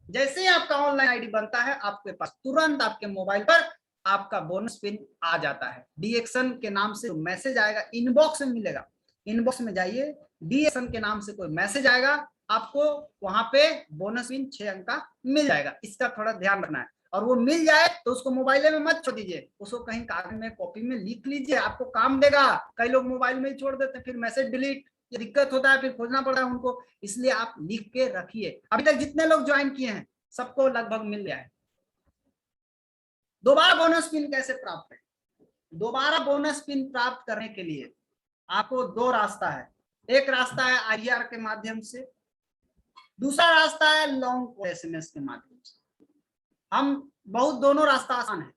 जैसे ही आपका ऑनलाइन आईडी बनता है, आपके पास तुरंत आपके मोबाइल पर आपका बोनस पिन आ जाता है। डीएक्शन के नाम से मैसेज आएगा, इनबॉक्स में मिलेगा, इनबॉक्स में जाइए, डीएक्शन के नाम से कोई मैसेज आएगा, आपको वहां पे बोनस पिन 6 अंक का मिल जाएगा। इसका थोड़ा ध्यान रखना है। और वो मिल जाए तो उसको मोबाइल में मत छोड़ दीजिए, उसको कहीं कागज में कॉपी में लिख लीजिए, आपको काम देगा। कई लोग मोबाइल में ही छोड़ देते हैं, फिर मैसेज डिलीट, ये दिक्कत होता है, फिर खोजना पड़ता है उनको। इसलिए आप लिख के रखिए। अभी तक जितने लोग ज्वाइन किए हैं सबको लगभग मिल गया है। दोबारा बोनस पिन कैसे प्राप्त करें? दोबारा बोनस पिन प्राप्त करने के लिए आपको दो रास्ता है। एक रास्ता है आईआर के माध्यम से, दूसरा रास्ता है लॉन्ग कोड एसएमएस के माध्यम से। हम बहुत दोनों रास्ता आसान है,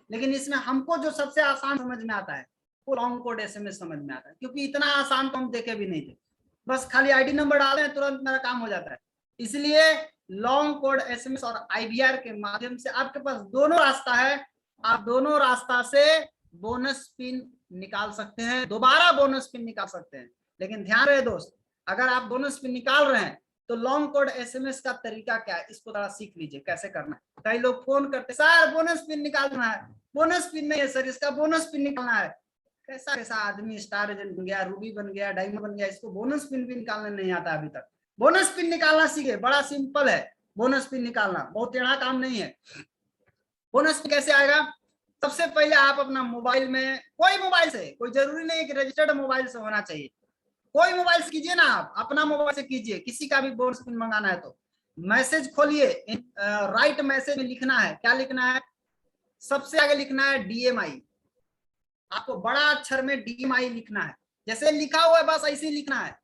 लेकिन इसमें हमको जो सबसे आसान समझ में आता है वो लॉन्ग कोड एसएमएस समझ में आता है, क्योंकि इतना आसान तो हम देखे भी नहीं थे। बस खाली आईडी नंबर डालते हैं, तुरंत मेरा काम हो जाता है। इसलिए लॉन्ग कोड एसएमएस और आईवीआर के माध्यम से आपके पास दोनों रास्ता है। आप दोनों रास्ता से बोनस पिन निकाल सकते हैं, दोबारा बोनस पिन निकाल सकते हैं। लेकिन ध्यान रहे दोस्त, अगर आप बोनस पिन निकाल रहे हैं तो लॉन्ग कोड एसएमएस का तरीका क्या है, इसको थोड़ा सीख लीजिए कैसे करना है। कई लोग फोन करते, सर बोनस पिन निकालना है। बोनस पिन नहीं है सर, इसका बोनस पिन निकालना है। कैसा कैसा आदमी स्टार एजेंट बन गया, रूबी बन गया, डायमंड बन गया, इसको बोनस पिन भी निकालने नहीं आता अभी तक। बोनस पिन निकालना सीखे, बड़ा सिंपल है बोनस पिन निकालना, बहुत टेढ़ा काम नहीं है। बोनस पिन कैसे आएगा? सबसे पहले आप अपना मोबाइल में, कोई मोबाइल से, कोई जरूरी नहीं है कि रजिस्टर्ड मोबाइल से होना चाहिए, कोई मोबाइल से कीजिए ना, आप अपना मोबाइल से कीजिए। किसी का भी बोनस पिन मंगाना है तो मैसेज खोलिए, राइट मैसेज में लिखना है, क्या लिखना है? सबसे आगे लिखना है डीएमआई। आपको बड़ा अक्षर में डीएमआई लिखना है, जैसे लिखा हुआ है बस ऐसे ही लिखना है।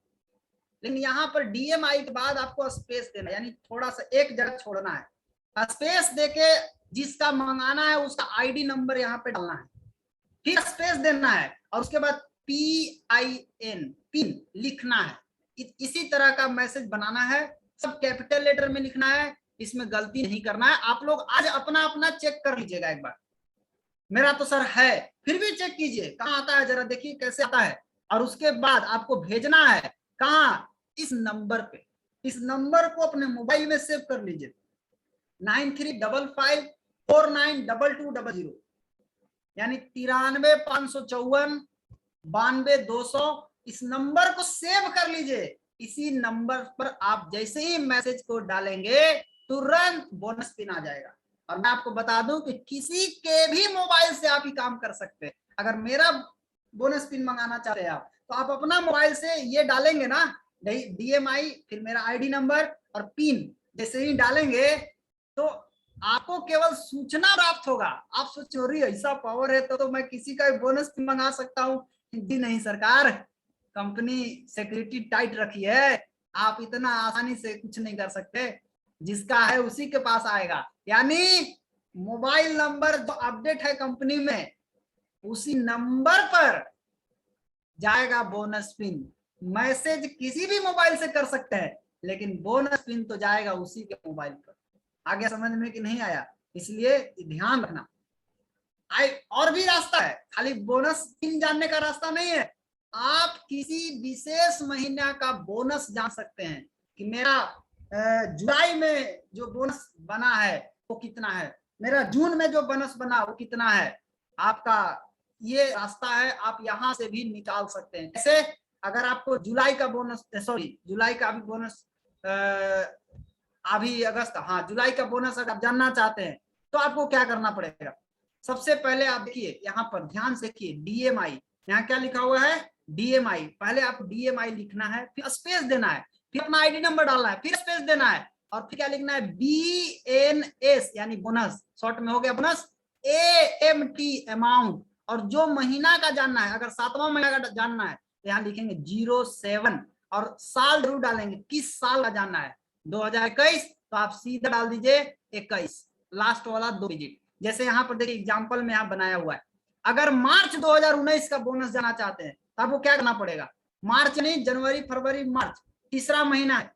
लेकिन यहाँ पर डीएमआई के बाद आपको स्पेस देना है, यानी थोड़ा सा एक जगह छोड़ना है। स्पेस देके जिसका मंगाना है उसका आईडी नंबर यहाँ पे डालना है, फिर स्पेस देना है, और उसके बाद PIN पिन लिखना है। इसी तरह का मैसेज बनाना है, सब कैपिटल लेटर में लिखना है, इसमें गलती नहीं करना है। आप लोग आज अपना अपना चेक कर लीजिएगा एक बार। मेरा तो सर है, फिर भी चेक कीजिए कहाँ आता है, जरा देखिए कैसे आता है। और उसके बाद आपको भेजना है कहाँ? इस नंबर पे। इस नंबर को अपने मोबाइल में सेव कर लीजिए, 9355492200, यानी 93,554,92,200। इस नंबर को सेव कर लीजिए। इसी नंबर पर आप जैसे ही मैसेज को डालेंगे तुरंत बोनस पिन आ जाएगा। और मैं आपको बता दूं कि किसी के भी मोबाइल से आप ही काम कर सकते हैं। अगर मेरा बोनस पिन मंगाना चाहते हैं आप, तो आप अपना मोबाइल से ये डालेंगे ना, डीएमआई, फिर मेरा आईडी नंबर और पिन जैसे ही डालेंगे तो आपको केवल सूचना प्राप्त होगा। आप सोचो रही ऐसा पावर है तो मैं किसी का भी बोनस पिन मंगा सकता हूँ? जी नहीं सरकार, कंपनी सिक्योरिटी टाइट रखी है, आप इतना आसानी से कुछ नहीं कर सकते। जिसका है उसी के पास आएगा, यानी मोबाइल नंबर जो अपडेट है कंपनी में, उसी नंबर पर जाएगा बोनस पिन। मैसेज किसी भी मोबाइल से कर सकते हैं, लेकिन बोनस पिन तो जाएगा उसी के मोबाइल पर। आगे समझ में कि नहीं आया? इसलिए ध्यान रखना। और भी रास्ता है, खाली बोनस पिन जानने का रास्ता नहीं है। आप किसी विशेष महीना का बोनस जान सकते हैं कि मेरा जुलाई में जो बोनस बना है वो कितना है, मेरा जून में जो बोनस बना वो कितना है। आपका ये रास्ता है, आप यहां से भी निकाल सकते हैं। जैसे अगर आपको जुलाई का बोनस, सॉरी जुलाई का अभी बोनस, अभी अगस्त, हाँ जुलाई का बोनस अगर आप जानना चाहते हैं तो आपको क्या करना पड़ेगा। सबसे पहले आप देखिए यहाँ पर ध्यान से देखिए, डीएमआई, यहाँ क्या लिखा हुआ है डीएमआई। पहले आपको डीएमआई लिखना है, फिर स्पेस देना है, फिर अपना आईडी नंबर डालना है, फिर स्पेस देना है, और फिर क्या लिखना है बीएनएस यानी बोनस, शॉर्ट में हो गया बोनस, एएमटी अमाउंट, और जो महीना का जानना है, अगर 7वां महीना का जानना है तो यहाँ लिखेंगे 07, और साल जरूर डालेंगे, किस साल का जानना है 2021 तो आप सीधा डाल दीजिए 21, लास्ट वाला 2 डिजिट। जैसे यहाँ पर देखिए एग्जांपल में यहाँ बनाया हुआ है, अगर मार्च 2019 का बोनस जाना चाहते हैं तो आपको क्या करना पड़ेगा, मार्च नहीं जनवरी फरवरी मार्च, तीसरा महीना है,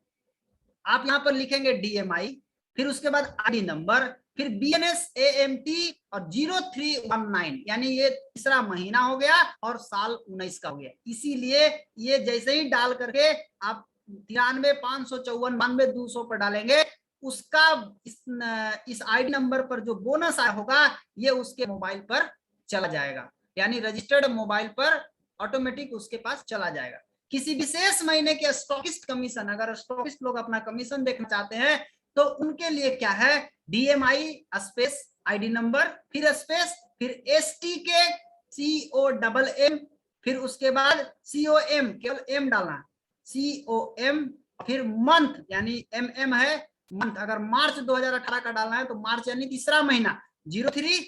आप यहाँ पर लिखेंगे डीएमआई, फिर उसके बाद आईडी नंबर, फिर बीएनएस एएमटी और 0319, यानी ये तीसरा महीना हो गया और साल 19 का हो गया। इसीलिए ये जैसे ही डाल करके आप 93 554 92 200 पर डालेंगे, उसका इस आईडी नंबर पर जो बोनस आया होगा ये उसके मोबाइल पर चला जाएगा, यानी रजिस्टर्ड मोबाइल पर ऑटोमेटिक उसके पास चला जाएगा। किसी विशेष महीने के स्टॉकिस्ट कमीशन, अगर स्टॉकिस्ट लोग अपना कमीशन देखना चाहते हैं तो उनके लिए क्या है, डीएमआई स्पेस आईडी नंबर, फिर स्पेस, फिर एसटी के COMM, फिर उसके बाद COM, केवल एम डालना, COM, फिर मंथ यानी MM है मंथ, अगर मार्च 2018 का डालना है तो मार्च यानी तीसरा महीना 03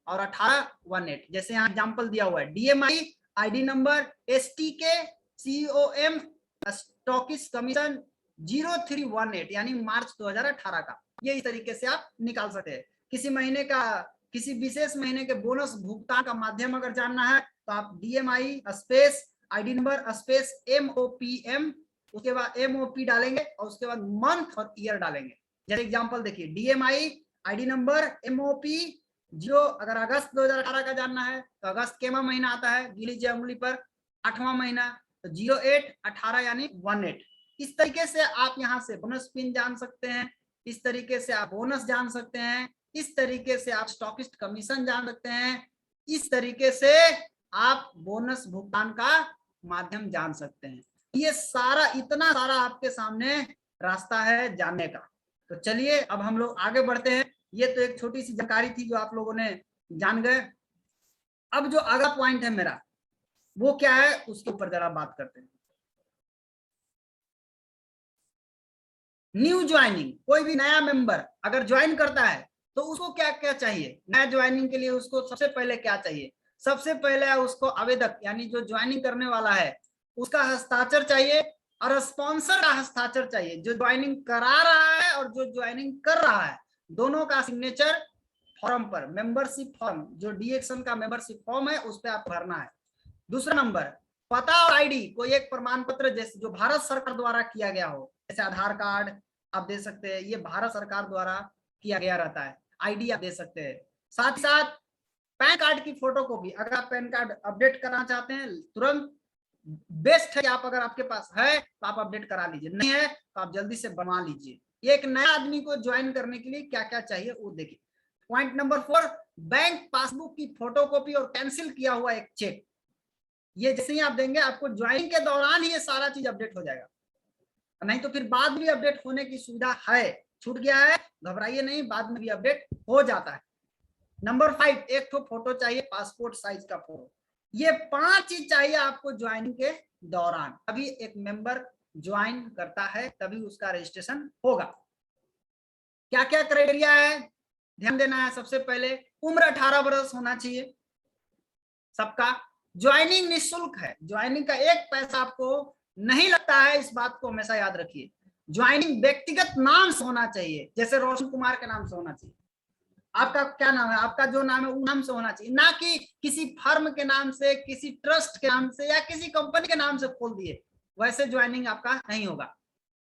और 1818, जैसे यहाँ एग्जांपल दिया हुआ है, DMI ID number STK COM stockist commission 0318 यानी मार्च 2018 का। ये इस तरीके से आप निकाल सकते हैं। किसी महीने का, किसी विशेष महीने के बोनस भुगतान का माध्यम अगर जानना है तो आप DMI space ID number space MOPM, उसके बाद MOP डालेंगे और उसके बाद मंथ और ईयर डालेंगे। जैसे एग्जांपल देखिए, डीएमआई आईडी नंबर MOP जो अगर अगस्त 2018 का जानना है तो अगस्त केवा महीना आता है, लीजिए उंगली पर 8वां महीना, तो 0818 यानी 18। इस तरीके से आप यहाँ से बोनस पिन जान सकते हैं, इस तरीके से आप बोनस जान सकते हैं, इस तरीके से आप स्टॉकिस्ट कमीशन जान सकते हैं, इस तरीके से आप बोनस भुगतान का माध्यम जान सकते हैं। ये सारा, इतना सारा आपके सामने रास्ता है जानने का। तो चलिए अब हम लोग आगे बढ़ते हैं। ये तो एक छोटी सी जानकारी थी जो आप लोगों ने जान गए। अब जो अगला पॉइंट है मेरा वो क्या है, उसके ऊपर जरा बात करते हैं। न्यू ज्वाइनिंग, कोई भी नया मेंबर अगर ज्वाइन करता है तो उसको क्या क्या चाहिए, नया ज्वाइनिंग के लिए उसको सबसे पहले क्या चाहिए, सबसे पहले उसको आवेदक यानी जो ज्वाइनिंग करने वाला है उसका हस्ताक्षर चाहिए, और स्पॉन्सर का हस्ताक्षर चाहिए, जो ज्वाइनिंग करा रहा है और जो ज्वाइनिंग कर रहा है दोनों का सिग्नेचर फॉर्म पर, मेंबरशिप फॉर्म, जो डीएक्शन का मेंबरशिप फॉर्म है उस पर आप भरना है। दूसरा नंबर, पता और आईडी, कोई एक प्रमाण पत्र जैसे जो भारत सरकार द्वारा किया गया हो, जैसे आधार कार्ड आप दे सकते हैं, ये भारत सरकार द्वारा किया गया रहता है। आईडी आप दे सकते हैं, साथ ही साथ पैन कार्ड की फोटोकॉपी, अगर आप पैन कार्ड अपडेट करना चाहते हैं तुरंत बेस्ट है कि आप, अगर आपके पास है तो आप अपडेट करा लीजिए, नहीं है तो आप जल्दी से बनवा लीजिए। ये एक नया आदमी को ज्वाइन करने के लिए क्या क्या चाहिए वो देखिए। पॉइंट नंबर 4, बैंक पासबुक की फोटोकॉपी और कैंसिल किया हुआ एक चेक, ये जैसे ही आप देंगे आपको ज्वाइनिंग के दौरान ही ये सारा चीज अपडेट हो जाएगा, नहीं तो फिर बाद में अपडेट होने की सुविधा है, छूट गया है घबराइए नहीं, बाद में भी अपडेट हो जाता है। नंबर 5, एक तो फोटो चाहिए, पासपोर्ट साइज का फोटो। ये 5 चीज चाहिए आपको ज्वाइनिंग के दौरान, तभी एक मेंबर ज्वाइन करता है, तभी उसका रजिस्ट्रेशन होगा। क्या क्या क्राइटेरिया है ध्यान देना है। सबसे पहले उम्र 18 वर्ष होना चाहिए सबका। ज्वाइनिंग निःशुल्क है, ज्वाइनिंग का एक पैसा आपको नहीं लगता है, इस बात को हमेशा याद रखिए। ज्वाइनिंग व्यक्तिगत नाम से होना चाहिए, जैसे रोशन कुमार के नाम से होना चाहिए। आपका क्या नाम है, आपका जो नाम है वो नाम से होना चाहिए, ना कि किसी फर्म के नाम से, किसी ट्रस्ट के नाम से या किसी कंपनी के नाम से खोल दिए, वैसे ज्वाइनिंग आपका नहीं होगा।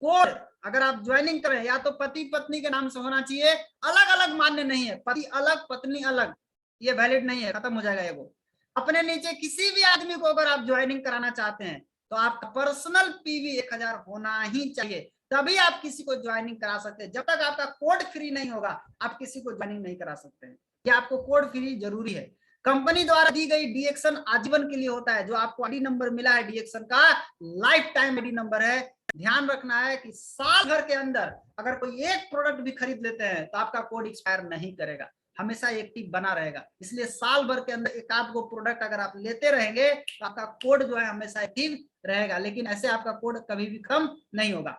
कोड अगर आप ज्वाइनिंग करें या तो पति पत्नी के नाम से होना चाहिए, अलग अलग मान्य नहीं है, पति अलग पत्नी अलग, ये वैलिड नहीं है, खत्म हो जाएगा ये। वो अपने नीचे किसी भी आदमी को अगर आप ज्वाइनिंग कराना चाहते हैं तो आपका पर्सनल पीवी 1000 होना ही चाहिए, तभी आप किसी को ज्वाइनिंग करा सकते हैं। जब तक आपका कोड फ्री नहीं होगा आप किसी को ज्वाइनिंग नहीं करा सकते हैं। ये आपको कोड फ्री जरूरी है। कंपनी द्वारा दी गई डीएक्शन आजीवन के लिए होता है। जो आपको आईडी नंबर मिला है डीएक्शन का, लाइफ टाइम आईडी नंबर है। ध्यान रखना है कि साल भर के अंदर अगर कोई एक प्रोडक्ट भी खरीद लेते हैं तो आपका कोड एक्सपायर नहीं करेगा, हमेशा एक्टिव बना रहेगा। इसलिए साल भर के अंदर एक आध को प्रोडक्ट अगर आप लेते रहेंगे तो आपका कोड जो है हमेशा एक्टिव रहेगा, लेकिन ऐसे आपका कोड कभी भी कम नहीं होगा।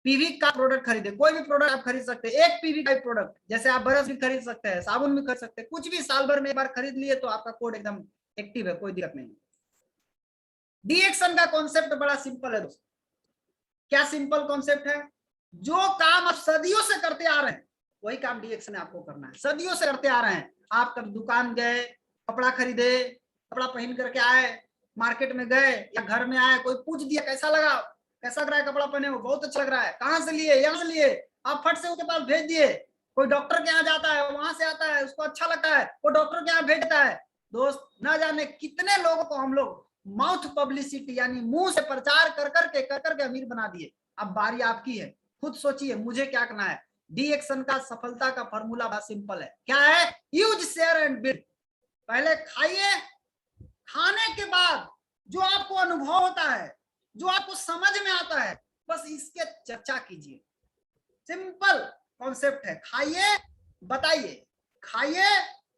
पीवी का प्रोडक्ट खरीदे, कोई भी प्रोडक्ट आप खरीद सकते हैं, एक पीवी का प्रोडक्ट, जैसे आप ब्रश भी खरीद सकते हैं, साबुन भी खरीद सकते हैं, कुछ भी साल भर में एक बार खरीद लिए तो आपका कोड एकदम एक्टिव है, कोई दिक्कत नहीं। डीएक्शन का कॉन्सेप्ट बड़ा सिंपल है दोस्तों। क्या सिंपल कॉन्सेप्ट है? जो काम आप सदियों से करते आ रहे हैं वही काम डीएक्शन आपको करना है। सदियों से करते आ रहे हैं, आप कभी दुकान गए, कपड़ा खरीदे, कपड़ा पहन करके आए, मार्केट में गए या घर में आए, कोई पूछ दिया कैसा लगा, कैसा लग रहा है कपड़ा पहने हो, बहुत अच्छा लग रहा है, कहाँ से लिए, यहाँ से लिए, आप फट से उसके पास भेज दिए। कोई डॉक्टर के यहाँ जाता है, वहां से आता है, उसको अच्छा लगता है, वो डॉक्टर के यहाँ भेजता है। दोस्त न जाने कितने लोगों को हम लोग माउथ पब्लिसिटी यानी मुंह से प्रचार कर करके अमीर बना दिए। अब बारी आपकी है, खुद सोचिए मुझे क्या करना है। डीएक्शन का सफलता का फॉर्मूला बहुत सिंपल है। क्या है? Use, share and build. पहले खाइए, खाने के बाद जो आपको अनुभव होता है, जो आपको समझ में आता है, बस इसके चर्चा कीजिए। सिंपल कॉन्सेप्ट है, खाइए बताइए, खाइए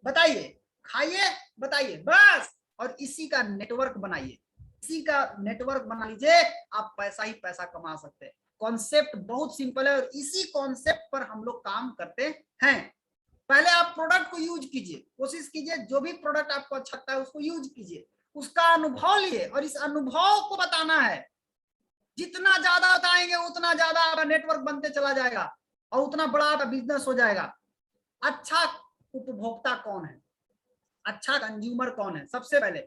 बताइए, खाइए बताइए, बस। और इसी का नेटवर्क बनाइए, इसी का नेटवर्क बना लीजिए, आप पैसा ही पैसा कमा सकते हैं। कॉन्सेप्ट बहुत सिंपल है और इसी कॉन्सेप्ट पर हम लोग काम करते हैं। पहले आप प्रोडक्ट को यूज कीजिए, कोशिश कीजिए जो भी प्रोडक्ट आपको अच्छा लगता है उसको यूज कीजिए, उसका अनुभव लिए और इस अनुभव को बताना है। जितना ज्यादा बताएंगे उतना ज्यादा आपका नेटवर्क बनते चला जाएगा और उतना बड़ा आपका बिजनेस हो जाएगा। अच्छा उपभोक्ता कौन है, अच्छा कंज्यूमर कौन है? सबसे पहले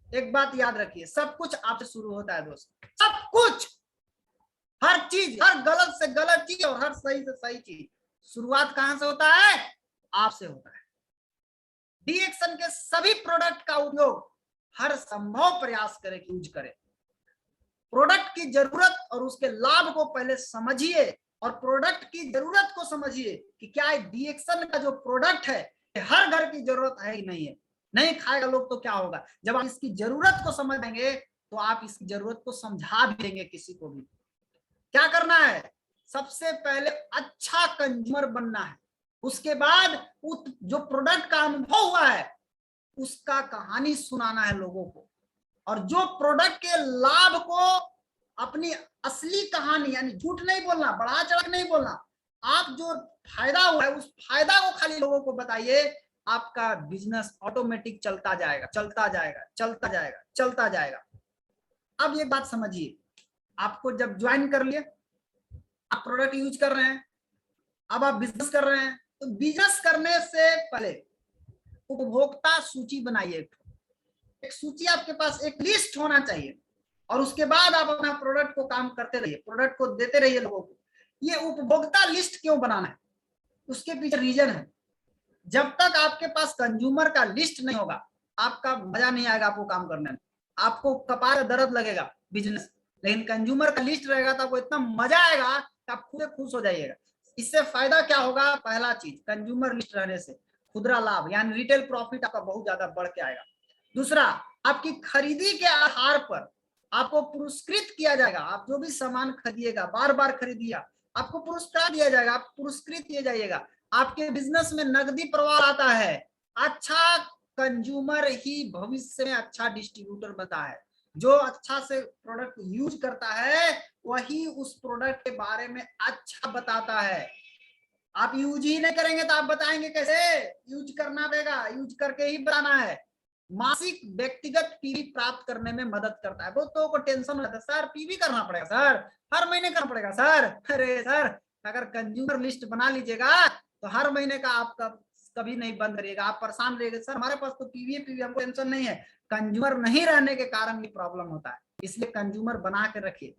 एक बात याद रखिए, सब कुछ आपसे शुरू होता है दोस्त, सब कुछ, हर चीज, हर गलत से गलत चीज और हर सही से सही चीज शुरुआत कहां से होता है? आपसे होता है। डीएक्शन के सभी प्रोडक्ट का उपयोग हर संभव प्रयास करें कि यूज करें। प्रोडक्ट की जरूरत और उसके लाभ को पहले समझिए और प्रोडक्ट की जरूरत को समझिए कि क्या डीएक्शन का जो प्रोडक्ट है हर घर की जरूरत है कि नहीं है। नहीं खाएगा लोग तो क्या होगा? जब आप इसकी जरूरत को समझेंगे तो आप इसकी जरूरत को समझा भी देंगे किसी को भी। क्या करना है? सबसे पहले अच्छा कंज्यूमर बनना है, उसके बाद जो प्रोडक्ट का अनुभव हुआ है उसका कहानी सुनाना है लोगों को, और जो प्रोडक्ट के लाभ को अपनी असली कहानी यानी झूठ नहीं बोलना, बढ़ा चढ़ा नहीं बोलना, आप जो फायदा हुआ है उस फायदा को खाली लोगों को बताइए। आपका बिजनेस ऑटोमेटिक चलता जाएगा, चलता जाएगा, चलता जाएगा, चलता जाएगा। अब ये बात समझिए, आपको जब ज्वाइन कर लिए, आप प्रोडक्ट यूज कर रहे हैं, अब आप बिजनेस कर रहे हैं, तो बिजनेस करने से पहले उपभोक्ता सूची बनाइए। एक सूची आपके पास, एक लिस्ट होना चाहिए, और उसके बाद आप अपना प्रोडक्ट को काम करते रहिए, प्रोडक्ट को देते रहिए लोगों को। ये उपभोक्ता लिस्ट क्यों बनाना है, उसके पीछे रीजन है। जब तक आपके पास कंज्यूमर का लिस्ट नहीं होगा आपका मजा नहीं आएगा आपको काम करने में, आपको कपार दर्द लगेगा बिजनेस। लेकिन कंज्यूमर का लिस्ट रहेगा तो आपको इतना मजा आएगा कि आप खुद खुश हो जाइएगा। इससे फायदा क्या होगा? पहला चीज, कंज्यूमर लिस्ट रहने से खुदरा लाभ यानी रिटेल प्रॉफिट आपका बहुत ज्यादा बढ़ के आएगा। दूसरा, आपकी खरीदी के आधार पर आपको पुरस्कृत किया जाएगा। आप जो भी सामान खरीदिएगा, बार बार खरीदिएगा, आपको पुरस्कार दिया जाएगा, आप पुरस्कृत किए जाइएगा। आपके बिजनेस में नकदी प्रवाह आता है। अच्छा कंज्यूमर ही भविष्य में अच्छा डिस्ट्रीब्यूटर बनता है। जो अच्छा से प्रोडक्ट यूज करता है वही उस प्रोडक्ट के बारे में अच्छा बताता है। आप यूज ही नहीं करेंगे तो आप बताएंगे कैसे? यूज करना पड़ेगा, यूज करके ही बताना है। मासिक व्यक्तिगत पीवी प्राप्त करने में मदद करता है। बहुत लोगों को टेंशन हो जाता है, सर पीवी करना पड़ेगा, सर हर महीने करना पड़ेगा सर। अरे सर, अगर कंज्यूमर लिस्ट बना लीजिएगा तो हर महीने का आपका कभी नहीं बंद करिएगा। आप परेशान रहिएगा, सर हमारे पास तो पीवी है, पीवी, हमको टेंशन नहीं है। कंज्यूमर नहीं रहने के कारण भी प्रॉब्लम होता है, इसलिए कंज्यूमर बना के रखिए।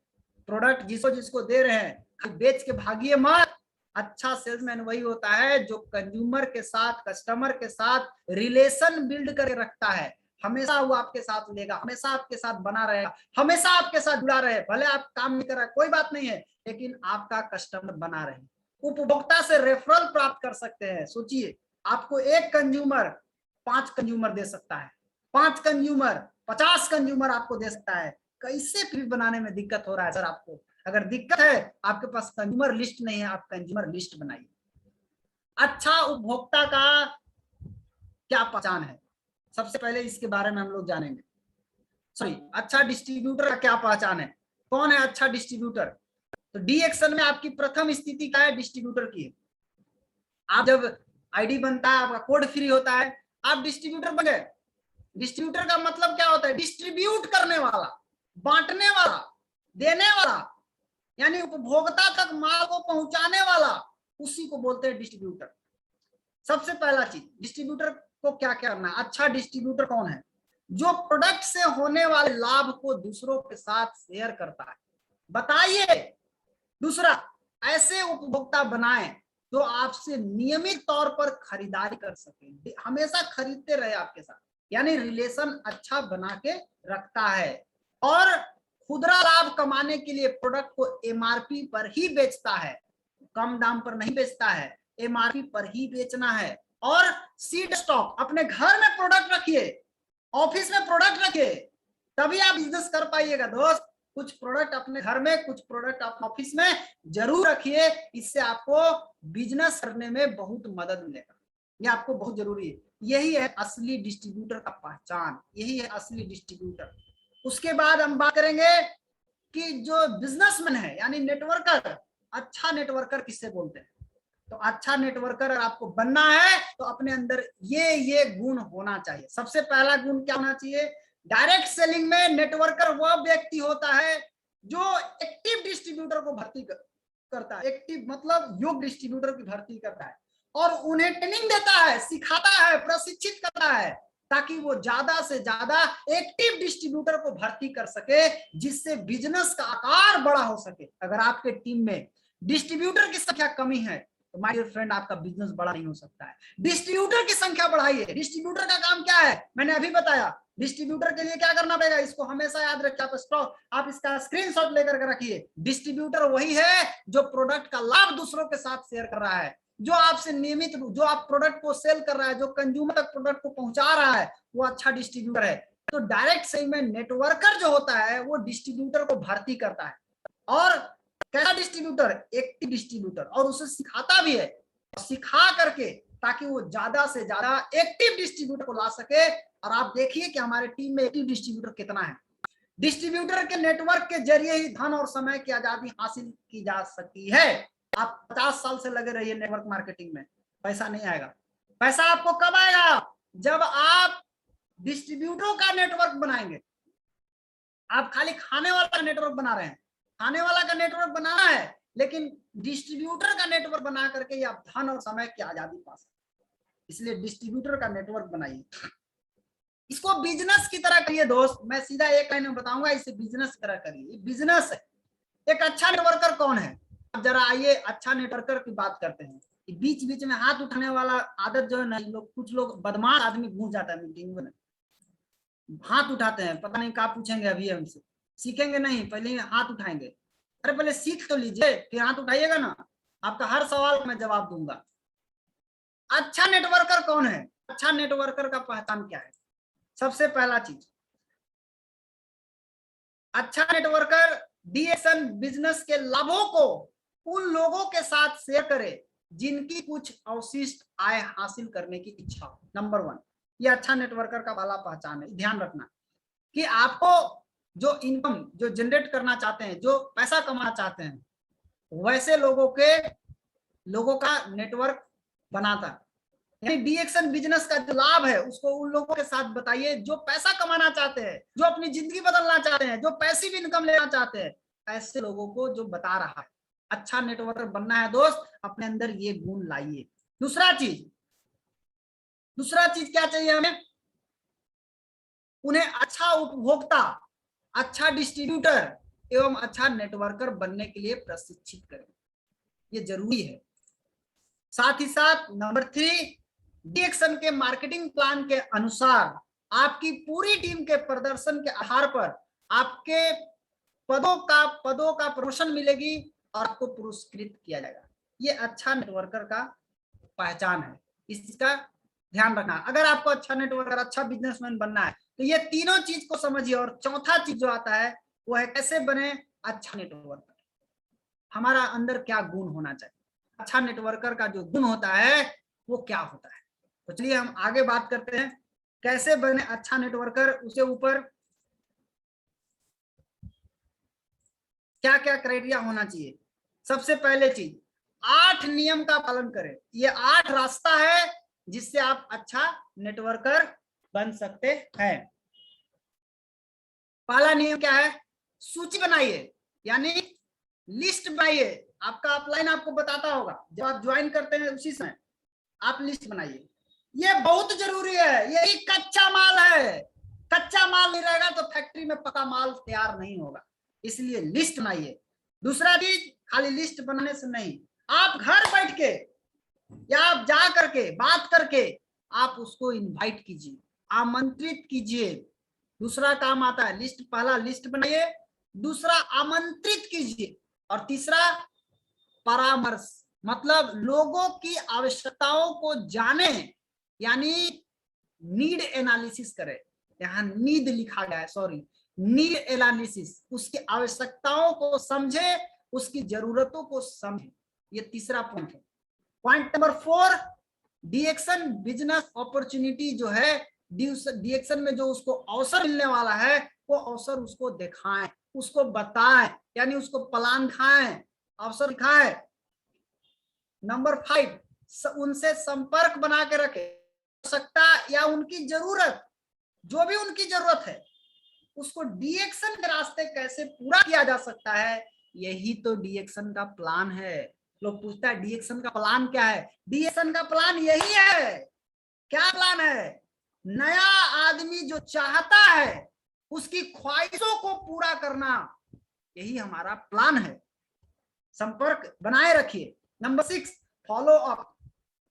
प्रोडक्ट जिसको जिसको दे रहे हैं बेच के भागिए मत। अच्छा सेल्समैन वही होता है जो कंज्यूमर के साथ, कस्टमर के साथ रिलेशन बिल्ड करके रखता है। हमेशा वो आपके साथ लेगा, हमेशा आपके साथ बना रहेगा, हमेशा आपके साथ जुड़ा रहे। भले आप काम नहीं कर रहा कोई बात नहीं है, लेकिन आपका कस्टमर बना रहे। उपभोक्ता से रेफरल प्राप्त कर सकते हैं। सोचिए, आपको एक कंज्यूमर 5 कंज्यूमर दे सकता है, 5 कंज्यूमर 50 कंज्यूमर आपको दे सकता है। कैसे फिर बनाने में दिक्कत हो रहा है सर आपको? अगर दिक्कत है, आपके पास कंज्यूमर लिस्ट नहीं है, आप कंज्यूमर लिस्ट बनाइए। अच्छा उपभोक्ता का क्या पहचान है, सबसे पहले इसके बारे में हम लोग जानेंगे। सॉरी, अच्छा डिस्ट्रीब्यूटर का क्या पहचान है, कौन है अच्छा डिस्ट्रीब्यूटर? तो डी एक्शन में आपकी प्रथम स्थिति क्या है डिस्ट्रीब्यूटर की? आप जब आईडी बनता है, आपका कोड फ्री होता है, आप डिस्ट्रीब्यूटर बन गए। डिस्ट्रीब्यूटर का मतलब क्या होता है? डिस्ट्रीब्यूट करने वाला, बांटने वाला, देने वाला, यानी उपभोक्ता तक माल को पहुंचाने वाला, उसी को बोलते हैं डिस्ट्रीब्यूटर। सबसे पहला चीज, डिस्ट्रीब्यूटर को क्या करना है? अच्छा डिस्ट्रीब्यूटर कौन है? जो प्रोडक्ट से होने वाले लाभ को दूसरों के साथ शेयर करता है। बताइए। दूसरा, ऐसे उपभोक्ता बनाएं जो आपसे नियमित तौर पर खरीदारी कर सके, हमेशा खरीदते रहे आपके साथ, यानी रिलेशन अच्छा बना के रखता है। और खुदरा लाभ कमाने के लिए प्रोडक्ट को एमआरपी पर ही बेचता है, कम दाम पर नहीं बेचता है, एमआरपी पर ही बेचना है। और सीड स्टॉक, अपने घर में प्रोडक्ट रखिए, ऑफिस में प्रोडक्ट रखिए, तभी आप बिजनेस कर पाइएगा दोस्त। कुछ प्रोडक्ट अपने घर में, कुछ प्रोडक्ट अपने ऑफिस में जरूर रखिए, इससे आपको बिजनेस करने में बहुत मदद मिलेगा। ये आपको बहुत जरूरी है। यही है असली डिस्ट्रीब्यूटर का पहचान, यही है असली डिस्ट्रीब्यूटर। उसके बाद हम बात करेंगे कि जो बिजनेसमैन है यानी नेटवर्कर, अच्छा नेटवर्कर किससे बोलते हैं? तो अच्छा नेटवर्कर आपको बनना है तो अपने अंदर ये गुण होना चाहिए। सबसे पहला गुण क्या होना चाहिए? डायरेक्ट सेलिंग में नेटवर्कर वह व्यक्ति होता है जो एक्टिव डिस्ट्रीब्यूटर को भर्ती करता है। एक्टिव मतलब योग्य डिस्ट्रीब्यूटर की भर्ती करता है और उन्हें ट्रेनिंग देता है, सिखाता है, प्रशिक्षित करता है, ताकि वो ज्यादा से ज्यादा एक्टिव डिस्ट्रीब्यूटर को भर्ती कर सके, जिससे बिजनेस का आकार बड़ा हो सके। अगर आपके टीम में डिस्ट्रीब्यूटर की संख्या कमी है तो माय डियर फ्रेंड, आपका बिजनेस बड़ा नहीं हो सकता है। डिस्ट्रीब्यूटर की संख्या बढ़ाइए। डिस्ट्रीब्यूटर का काम क्या है? मैंने अभी बताया। डिस्ट्रीब्यूटर के लिए क्या करना पड़ेगा, इसको हमेशा याद रखिए, आप इसका स्क्रीनशॉट लेकर के रखिए। डिस्ट्रीब्यूटर वही है जो प्रोडक्ट का लाभ दूसरों के साथ शेयर कर रहा है, जो आपसे नियमित, जो आप प्रोडक्ट को सेल कर रहा है, जो कंज्यूमर तक प्रोडक्ट को पहुंचा रहा है, वो अच्छा डिस्ट्रीब्यूटर है। तो डायरेक्ट सेलिंग में नेटवर्कर जो होता है वो डिस्ट्रीब्यूटर को भर्ती करता है। और कैसा डिस्ट्रीब्यूटर? एक्टिव डिस्ट्रीब्यूटर, और उसे सिखाता भी है, सिखा करके, ताकि वो ज्यादा से ज्यादा एक्टिव डिस्ट्रीब्यूटर को ला सके। और आप देखिए कि हमारे टीम में एक्टिव डिस्ट्रीब्यूटर कितना है। डिस्ट्रीब्यूटर के नेटवर्क के जरिए ही धन और समय की आजादी हासिल की जा सकती है। आप 50 साल से लगे रहिए नेटवर्क मार्केटिंग में, पैसा नहीं आएगा। पैसा आपको कब आएगा? जब आप डिस्ट्रीब्यूटरों का नेटवर्क बनाएंगे। आप खाली खाने वाला का नेटवर्क बना रहे हैं, खाने वाला का नेटवर्क बनाना है, लेकिन डिस्ट्रीब्यूटर का नेटवर्क बना करके आप धन और समय की आजादी पा सकते। इसलिए डिस्ट्रीब्यूटर का नेटवर्क बनाइए, इसको बिजनेस की तरह करिए दोस्त। मैं सीधा एक लाइन में बताऊंगा, इसे बिजनेस की तरह करिए। बिजनेस है। एक अच्छा नेटवर्कर कौन है? अब जरा आइए अच्छा नेटवर्कर की बात करते हैं। बीच बीच में हाथ उठाने वाला आदत जो है ना, लोग, कुछ लोग बदमाश आदमी घुस जाता है मीटिंग में, हाथ उठाते हैं, पता नहीं क्या पूछेंगे अभी हमसे, सीखेंगे नहीं, पहले हाथ उठाएंगे। अरे पहले सीख तो लीजिए फिर हाथ उठाइएगा ना, आपका हर सवाल मैं जवाब दूंगा। अच्छा नेटवर्कर कौन है? अच्छा नेटवर्कर का पहचान क्या है? सबसे पहला चीज, अच्छा नेटवर्कर डीएक्शन बिजनेस के लाभों को उन लोगों के साथ शेयर करे जिनकी कुछ अवशिष्ट आय हासिल करने की इच्छा हो। नंबर 1, ये अच्छा नेटवर्कर का पहला पहचान है। ध्यान रखना कि आपको जो इनकम जो जनरेट करना चाहते हैं, जो पैसा कमाना चाहते हैं, वैसे लोगों का नेटवर्क बनाता है। यानी डीएक्शन बिजनेस का जो लाभ है उसको उन लोगों के साथ बताइए जो पैसा कमाना चाहते हैं, जो अपनी जिंदगी बदलना चाहते हैं, जो पैसिव इनकम लेना चाहते हैं, ऐसे लोगों को जो बता रहा है। अच्छा नेटवर्कर बनना है दोस्त, अपने अंदर ये गुण लाइए। दूसरा चीज क्या चाहिए हमें? उन्हें अच्छा उपभोक्ता, अच्छा डिस्ट्रीब्यूटर एवं अच्छा नेटवर्कर बनने के लिए प्रशिक्षित करें, ये जरूरी है। साथ ही साथ नंबर 3, डीएक्शन के मार्केटिंग प्लान के अनुसार आपकी पूरी टीम के प्रदर्शन के आधार पर आपके पदों का प्रमोशन मिलेगी और आपको पुरस्कृत किया जाएगा। ये अच्छा नेटवर्कर का पहचान है, इसका ध्यान रखना। अगर आपको अच्छा नेटवर्कर, अच्छा बिजनेसमैन बनना है तो ये तीनों चीज को समझिए। और चौथा चीज जो आता है वो है कैसे बने अच्छा नेटवर्कर। हमारा अंदर क्या गुण होना चाहिए, अच्छा नेटवर्कर का जो गुण होता है वो क्या होता है। तो चलिए हम आगे बात करते हैं कैसे बने अच्छा नेटवर्कर। उसके ऊपर क्या क्या क्राइटेरिया होना चाहिए। सबसे पहले चीज 8 नियम का पालन करें। ये 8 रास्ता है जिससे आप अच्छा नेटवर्कर बन सकते हैं। पहला नियम क्या है, सूची बनाइए, यानी लिस्ट बनाइए। आपका अपलाइन आपको बताता होगा जब आप ज्वाइन करते हैं उसी समय आप लिस्ट बनाइए। ये बहुत जरूरी है, यही कच्चा माल है। कच्चा माल नहीं रहेगा तो फैक्ट्री में पका माल तैयार नहीं होगा, इसलिए लिस्ट बनाइए। दूसरा चीज, खाली लिस्ट बनाने से नहीं, आप घर बैठ के या आप जा करके बात करके आप उसको इनवाइट कीजिए, आमंत्रित कीजिए। दूसरा काम आता है लिस्ट। पहला लिस्ट बनाइए, दूसरा आमंत्रित कीजिए, और तीसरा परामर्श, मतलब लोगों की आवश्यकताओं को जाने, यानी नीड एनालिसिस करें। यहाँ नीड लिखा गया है, सॉरी, नीड एनालिसिस, उसकी आवश्यकताओं को समझे, उसकी जरूरतों को समझे। ये तीसरा पॉइंट है। पॉइंट नंबर 4, डीएक्शन बिजनेस अपॉर्चुनिटी जो है, डीएक्शन में जो उसको अवसर मिलने वाला है वो अवसर उसको दिखाएं, उसको बताएं, यानी उसको प्लान दिखाएं, अवसर दिखाएं। नंबर 5, उनसे संपर्क बना के रखें। आवश्यकता या उनकी जरूरत, जो भी उनकी जरूरत है उसको डीएक्शन के रास्ते कैसे पूरा किया जा सकता है, यही तो डीएक्शन का प्लान है। लोग पूछता है डीएक्शन का प्लान क्या है। डीएक्शन का प्लान यही है। क्या प्लान है, नया आदमी जो चाहता है उसकी ख्वाहिशों को पूरा करना, यही हमारा प्लान है। संपर्क बनाए रखिए। Number 6, follow up.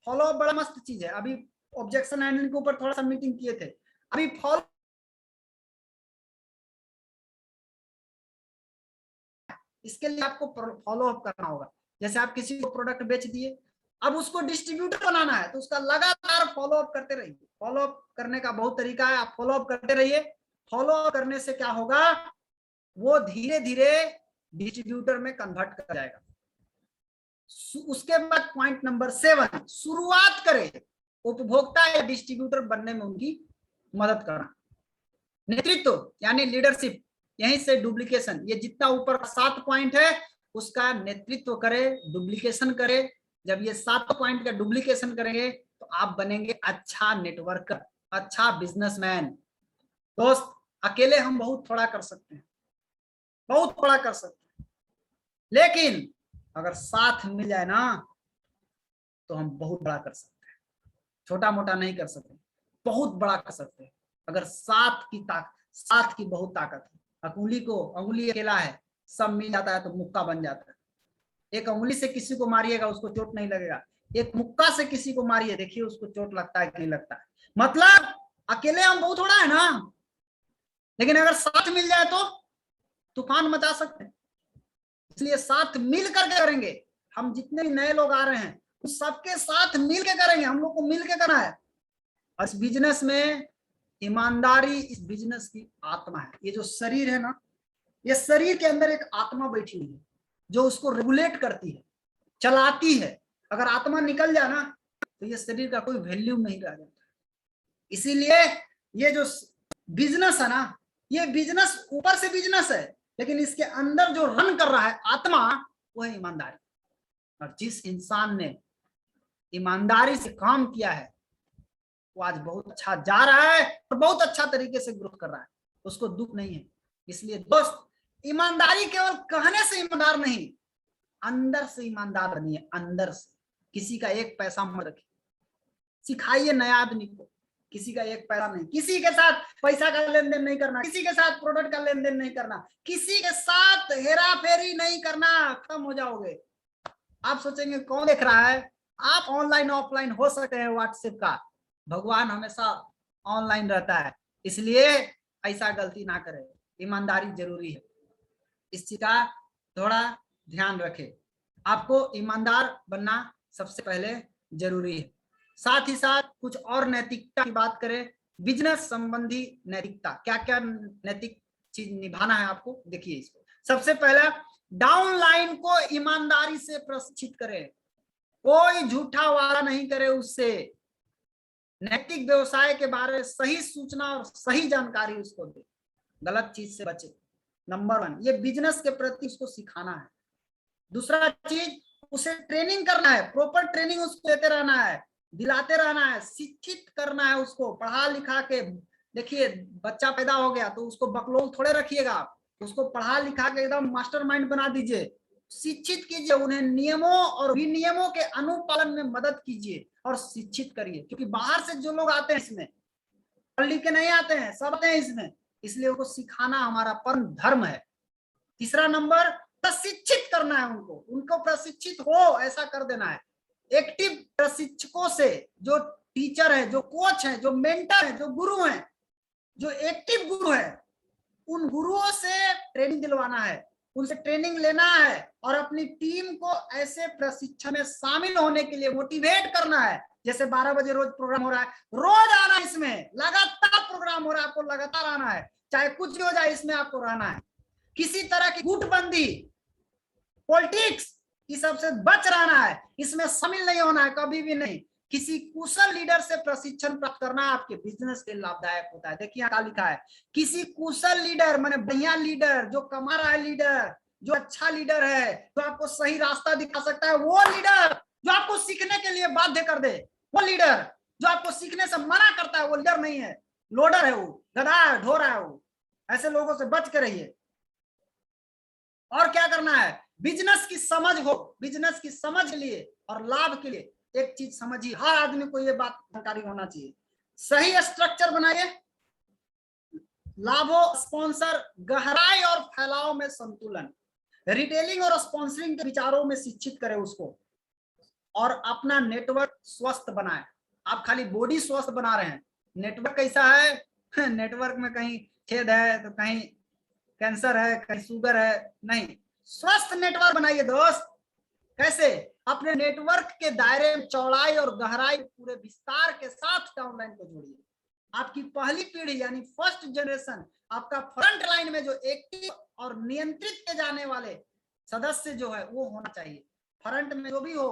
Follow up बड़ा मस्त चीज है। अभी ऑब्जेक्शन हैंडलिंग के ऊपर थोड़ा सा मीटिंग किए थे, अभी फॉलो, इसके लिए आपको फॉलो अप करना होगा। जैसे आप किसी को प्रोडक्ट बेच दिए, अब उसको डिस्ट्रीब्यूटर बनाना है तो उसका लगातार फॉलो अप करते रहिए। फॉलो अप करने का बहुत तरीका है, आप फॉलो अप करते रहिए। फॉलो अप करने से क्या होगा, वो धीरे धीरे डिस्ट्रीब्यूटर में कन्वर्ट कर जाएगा। उसके बाद पॉइंट नंबर 7, शुरुआत करें उपभोक्ता या डिस्ट्रीब्यूटर बनने में उनकी मदद करना। नेतृत्व यानी लीडरशिप, यहीं से डुप्लीकेशन, ये जितना ऊपर का 7 पॉइंट है उसका नेतृत्व करे, डुप्लीकेशन करे। जब ये 7 पॉइंट का डुप्लीकेशन करेंगे तो आप बनेंगे अच्छा नेटवर्कर, अच्छा बिजनेसमैन। दोस्त, अकेले हम बहुत थोड़ा कर सकते हैं, बहुत थोड़ा कर सकते हैं, लेकिन अगर साथ मिल जाए ना तो हम बहुत बड़ा कर सकते हैं। छोटा मोटा नहीं कर सकते, बहुत बड़ा कर सकते हैं। अगर साथ की बहुत ताकत है। अंगुली अकेला है, सब मिल जाता है तो मुक्का बन जाता है। एक अंगुली से किसी को मारिएगा उसको चोट नहीं लगेगा, एक मुक्का से किसी को मारिए, देखिए उसको चोट लगता है कि नहीं लगता है। मतलब अकेले हम बहुत थोड़ा है ना, लेकिन अगर साथ मिल जाए तो तूफान मचा सकते हैं। इसलिए साथ मिल करके करेंगे। हम जितने भी नए लोग आ रहे हैं उस सबके साथ मिल के करेंगे, हम लोग को मिल के करना है। और इस बिजनेस में ईमानदारी इस बिजनेस की आत्मा है। ये जो शरीर है ना, ये शरीर के अंदर एक आत्मा बैठी हुई है जो उसको रेगुलेट करती है, चलाती है। अगर आत्मा निकल जाए ना तो ये शरीर का कोई वैल्यू नहीं रह जाता। इसीलिए ये जो बिजनेस है ना, ये बिजनेस ऊपर से बिजनेस है, लेकिन इसके अंदर जो रन कर रहा है आत्मा, वो है ईमानदारी। और जिस इंसान ने ईमानदारी से काम किया है वो आज बहुत अच्छा जा रहा है और बहुत अच्छा तरीके से ग्रोथ कर रहा है, उसको दुख नहीं है। इसलिए दोस्त, ईमानदारी केवल कहने से ईमानदार नहीं, अंदर से ईमानदार बनिए। अंदर से किसी का एक पैसा मत रखिए, सिखाइए नया आदमी को। किसी का एक पैसा नहीं, किसी के साथ पैसा का लेन देन नहीं करना, किसी के साथ प्रोडक्ट का लेन देन नहीं करना, किसी के साथ हेरा फेरी नहीं करना, खत्म हो जाओगे। आप सोचेंगे कौन देख रहा है? आप ऑनलाइन ऑफलाइन हो सकते हैं व्हाट्सएप का, भगवान हमेशा ऑनलाइन रहता है, इसलिए ऐसा गलती ना करें, ईमानदारी जरूरी है, इस चीज का थोड़ा ध्यान रखें। आपको ईमानदार बनना सबसे पहले जरूरी है। साथ ही साथ कुछ और नैतिकता की बात करें, बिजनेस संबंधी नैतिकता, क्या क्या नैतिक चीज निभाना है आपको, देखिए इसको। सबसे पहला, डाउनलाइन को ईमानदारी से प्रशिक्षित करें, कोई झूठा वादा नहीं करे उससे, नैतिक व्यवसाय के बारे में सही सूचना और सही जानकारी उसको दे, गलत चीज से बचे। नंबर 1, ये बिजनेस के प्रति उसको सिखाना है। दूसरा चीज, उसे ट्रेनिंग करना है, प्रॉपर ट्रेनिंग उसको देते रहना है, दिलाते रहना है, शिक्षित करना है उसको, पढ़ा लिखा के। देखिए बच्चा पैदा हो गया तो उसको बकलोल थोड़े रखिएगा, उसको पढ़ा लिखा के एकदम मास्टरमाइंड बना दीजिए, शिक्षित कीजिए उन्हें, नियमों और विनियमों के अनुपालन में मदद कीजिए और शिक्षित करिए, क्योंकि बाहर से जो लोग आते हैं इसमें पढ़ लिख के नहीं आते हैं, सब आते हैं इसमें, इसलिए उनको सिखाना हमारा परम धर्म है। तीसरा नंबर, प्रशिक्षित करना है उनको, उनको प्रशिक्षित हो ऐसा कर देना है। एक्टिव प्रशिक्षकों से, जो टीचर है, जो कोच है, जो मेंटर है, जो गुरु है, जो एक्टिव गुरु है, उन गुरुओं से ट्रेनिंग दिलवाना है, उनसे ट्रेनिंग लेना है और अपनी टीम को ऐसे प्रशिक्षण में शामिल होने के लिए मोटिवेट करना है। जैसे 12 बजे रोज प्रोग्राम हो रहा है, रोज आना, इसमें लगातार प्रोग्राम हो रहा है, आपको लगातार आना है, चाहे कुछ भी हो जाए इसमें आपको रहना है। किसी तरह की गुटबंदी, पॉलिटिक्स, इस सब से बच रहना है, इसमें शामिल नहीं होना है, कभी भी नहीं। किसी कुशल लीडर से प्रशिक्षण प्राप्त करना आपके बिजनेस के लिए लाभदायक होता है। देखिए क्या लिखा है, किसी कुशल लीडर माने बढ़िया लीडर, जो कमा रहा है लीडर, जो अच्छा लीडर है, जो आपको सही रास्ता दिखा सकता है, वो लीडर, जो आपको सीखने के लिए बाध्य कर दे, वो लीडर, जो आपको सीखने से मना करता है, वो लीडर नहीं है, लोडर है, वो गधा है, ढोरा है वो। ऐसे लोगों से बच के रहिए। और क्या करना है, बिजनेस की समझ हो, बिजनेस की समझ के लिए और लाभ के लिए एक चीज समझिए, हर आदमी को ये बात जानकारी होना चाहिए, सही स्ट्रक्चर बनाइए, लाभों, स्पॉन्सर, गहराई और फैलाव में संतुलन, रिटेलिंग और स्पॉन्सरिंग के विचारों में शिक्षित करें उसको, और अपना नेटवर्क स्वस्थ बनाए। आप खाली बॉडी स्वस्थ बना रहे हैं, नेटवर्क कैसा है नेटवर्क में कहीं छेद है तो कहीं कैंसर है, कहीं शुगर है, नहीं, स्वस्थ नेटवर्क बनाइए दोस्त। कैसे? अपने नेटवर्क के दायरे में चौड़ाई और गहराई पूरे विस्तार के साथ डाउनलाइन को जोड़िए। आपकी पहली पीढ़ी यानी फर्स्ट जनरेशन, आपका फ्रंट लाइन में जो एक्टिव और नियंत्रित किए जाने वाले सदस्य जो है वो होना चाहिए। फ्रंट में जो भी हो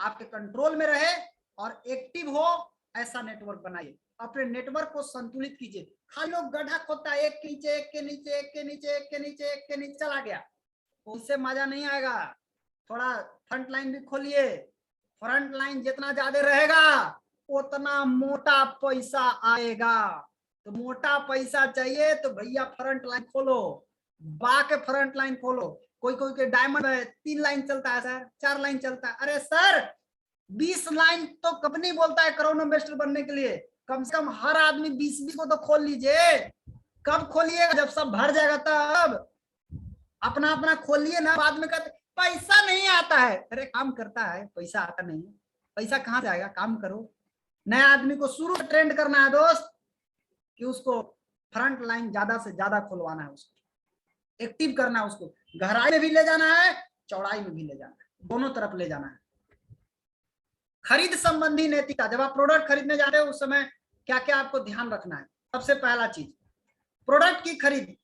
आपके कंट्रोल में रहे और एक्टिव हो, ऐसा नेटवर्क बनाइए। अपने नेटवर्क को संतुलित कीजिए। खाली लोग गड्ढा खोदता है, एक के नीचे एक के नीचे एक के नीचे एक के नीचे एक के नीचे चला गया, उससे मजा नहीं आएगा। थोड़ा फ्रंट लाइन भी खोलिए, फ्रंट लाइन जितना ज्यादा रहेगा उतना मोटा पैसा आएगा। तो मोटा पैसा चाहिए तो भैया फ्रंट लाइन खोलो, बाके फ्रंट लाइन खोलो। कोई कोई के डायमंड है 3 लाइन चलता है सर, 4 लाइन चलता है, अरे सर 20 लाइन तो कंपनी बोलता है करोड़ इन्वेस्टर बनने के लिए, कम से कम हर आदमी 20-20 को तो खोल लीजिए। कब खोलिएगा? जब सब भर जाएगा तब। अपना अपना खोलिए ना, बाद में कहते पैसा नहीं आता है। अरे काम करता है, पैसा आता नहीं है, पैसा कहां से आएगा? काम करो। नया आदमी को शुरू से ट्रेंड करना है दोस्त, कि उसको फ्रंट लाइन ज्यादा से ज्यादा खुलवाना है, उसको एक्टिव करना है, उसको गहराई में भी ले जाना है, चौड़ाई में भी ले जाना है, दोनों तरफ ले जाना है। खरीद संबंधी नैतिकता, जब आप प्रोडक्ट खरीदने जा रहे हो उस समय क्या क्या आपको ध्यान रखना है? सबसे पहला चीज, प्रोडक्ट की खरीद,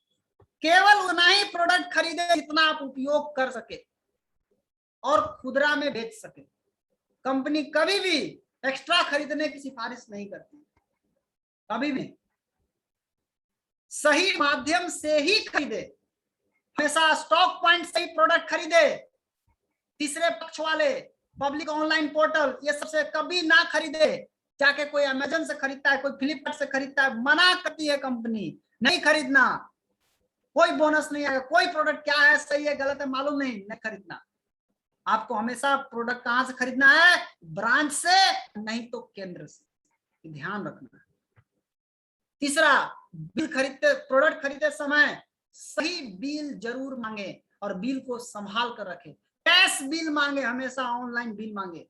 केवल उतना ही प्रोडक्ट खरीदे जितना आप उपयोग कर सके और खुदरा में बेच सके। कंपनी कभी भी एक्स्ट्रा खरीदने की सिफारिश नहीं करती, कभी भी। सही माध्यम से ही खरीदे, हमेशा स्टॉक पॉइंट से ही प्रोडक्ट खरीदे। तीसरे पक्ष वाले पब्लिक ऑनलाइन पोर्टल ये सबसे कभी ना खरीदे। जाके कोई अमेजन से खरीदता है, कोई फ्लिपकार्ट से खरीदता है, मना करती है कंपनी, नहीं खरीदना, कोई बोनस नहीं आएगा, कोई प्रोडक्ट क्या है, सही है गलत है मालूम नहीं खरीदना। आपको हमेशा प्रोडक्ट कहां से खरीदना है? ब्रांच से, नहीं तो केंद्र से। ध्यान रखना। तीसरा, बिल खरीदते, प्रोडक्ट खरीदते समय सही बिल जरूर मांगे और बिल को संभाल कर रखे। कैश बिल मांगे, हमेशा ऑनलाइन बिल मांगे।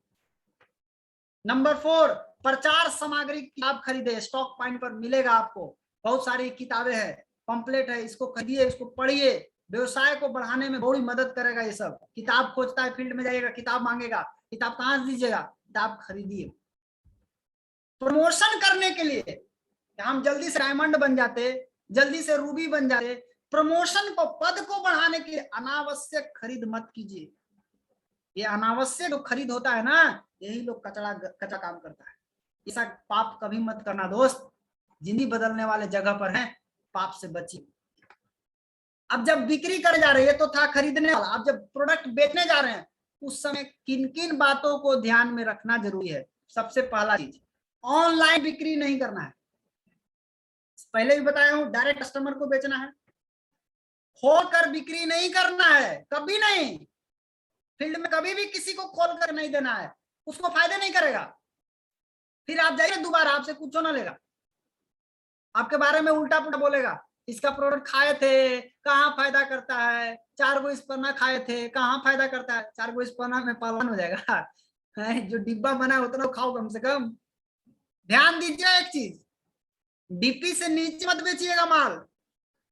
नंबर 4, प्रचार सामग्री किताब खरीदे, स्टॉक पॉइंट पर मिलेगा आपको, बहुत सारी किताबें हैं, पंपलेट है, इसको खरीदिए, इसको पढ़िए, व्यवसाय को बढ़ाने में बड़ी मदद करेगा। ये सब किताब खोजता है, फील्ड में जाइएगा, किताब मांगेगा, किताब कहां से दीजिएगा, किताब खरीदिए। प्रमोशन करने के लिए हम जल्दी से डायमंड बन जाते, जल्दी से रूबी बन जाते, प्रमोशन को, पद को बढ़ाने के लिए अनावश्यक खरीद मत कीजिए। ये अनावश्यक जो खरीद होता है ना, यही लोग कचरा काम करता है। ऐसा पाप कभी मत करना दोस्त, जिंदगी बदलने वाले जगह पर हैं, पाप से बचिए। अब जब बिक्री कर जा रहे हैं, तो था खरीदने वाला, अब जब प्रोडक्ट बेचने जा रहे हैं, उस समय किन किन बातों को ध्यान में रखना जरूरी है। सबसे पहला चीज, ऑनलाइन बिक्री नहीं करना है। पहले भी बताया हूं, डायरेक्ट कस्टमर को बेचना है, खोलकर बिक्री नहीं करना है, कभी नहीं। फील्ड में कभी भी किसी को खोल कर नहीं देना है, उसको फायदे नहीं करेगा। फिर आप जाइए दोबारा, आपसे कुछ ना लेगा, आपके बारे में उल्टा पुल्टा बोलेगा। इसका प्रोडक्ट खाए थे, कहाँ फायदा करता है, 4 गो स्पर्ना खाए थे, कहाँ फायदा करता है, 4 गो स्पर्ना में पालन हो जाएगा। जो डिब्बा बना है उतना खाओ कम से कम। ध्यान दीजिए एक चीज, डीपी से नीचे मत बेचिएगा माल,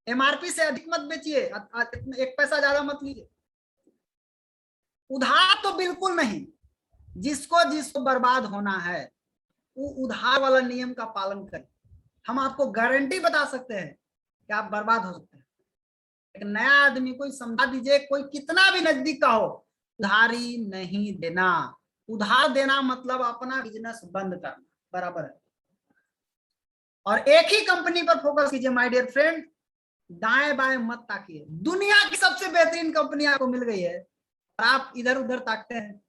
एमआरपी से अधिक मत बेचिए, 1 पैसा ज्यादा मत लीजिए। उधार तो बिल्कुल नहीं, जिसको बर्बाद होना है वो उधार वाला नियम का पालन करें। हम आपको गारंटी बता सकते हैं कि आप बर्बाद हो सकते हैं। एक नया आदमी को समझा दीजिए, कोई कितना भी नजदीक का हो, उधारी नहीं देना। उधार देना मतलब अपना बिजनेस बंद करना बराबर है। और एक ही कंपनी पर फोकस कीजिए माय डियर फ्रेंड, दाएं बाएं मत ताकिए। दुनिया की सबसे बेहतरीन कंपनी आपको मिल गई है और आप इधर उधर ताकते हैं।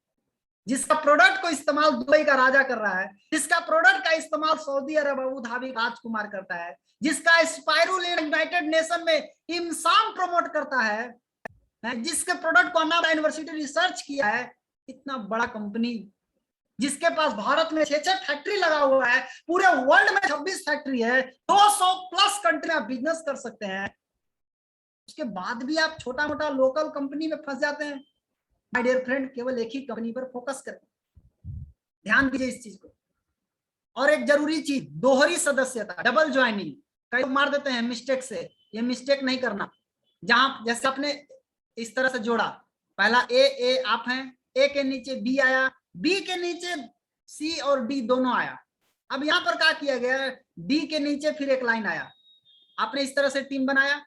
जिसका प्रोडक्ट को इस्तेमाल दुबई का राजा कर रहा है, जिसका प्रोडक्ट का इस्तेमाल सऊदी अरब अबू धाबी राजकुमार करता है, जिसका स्पाइरुलिना यूनाइटेड नेशन में इमसाम प्रमोट करता है, जिसके प्रोडक्ट को अन्ना यूनिवर्सिटी रिसर्च किया है, इतना बड़ा कंपनी, जिसके पास भारत में 6 फैक्ट्री लगा हुआ है, पूरे वर्ल्ड में 26 फैक्ट्री है, 200 प्लस कंट्री में आप बिजनेस कर सकते हैं, उसके बाद भी आप छोटा मोटा लोकल कंपनी में फंस जाते हैं। माय डियर फ्रेंड, केवल एक ही कंपनी पर फोकस करें, ध्यान दीजिए इस चीज को। और एक जरूरी चीज, दोहरी सदस्यता, डबल ज्वाइनिंग, कई लोग मार देते हैं मिस्टेक से, ये मिस्टेक नहीं करना। जहां जैसे आपने इस तरह से जोड़ा, पहला ए आप हैं, ए के नीचे बी आया, बी के नीचे सी और डी दोनों आया। अब यहां पर क्या किया गया, डी के नीचे फिर एक लाइन आया, आपने इस तरह से टीम बनाया।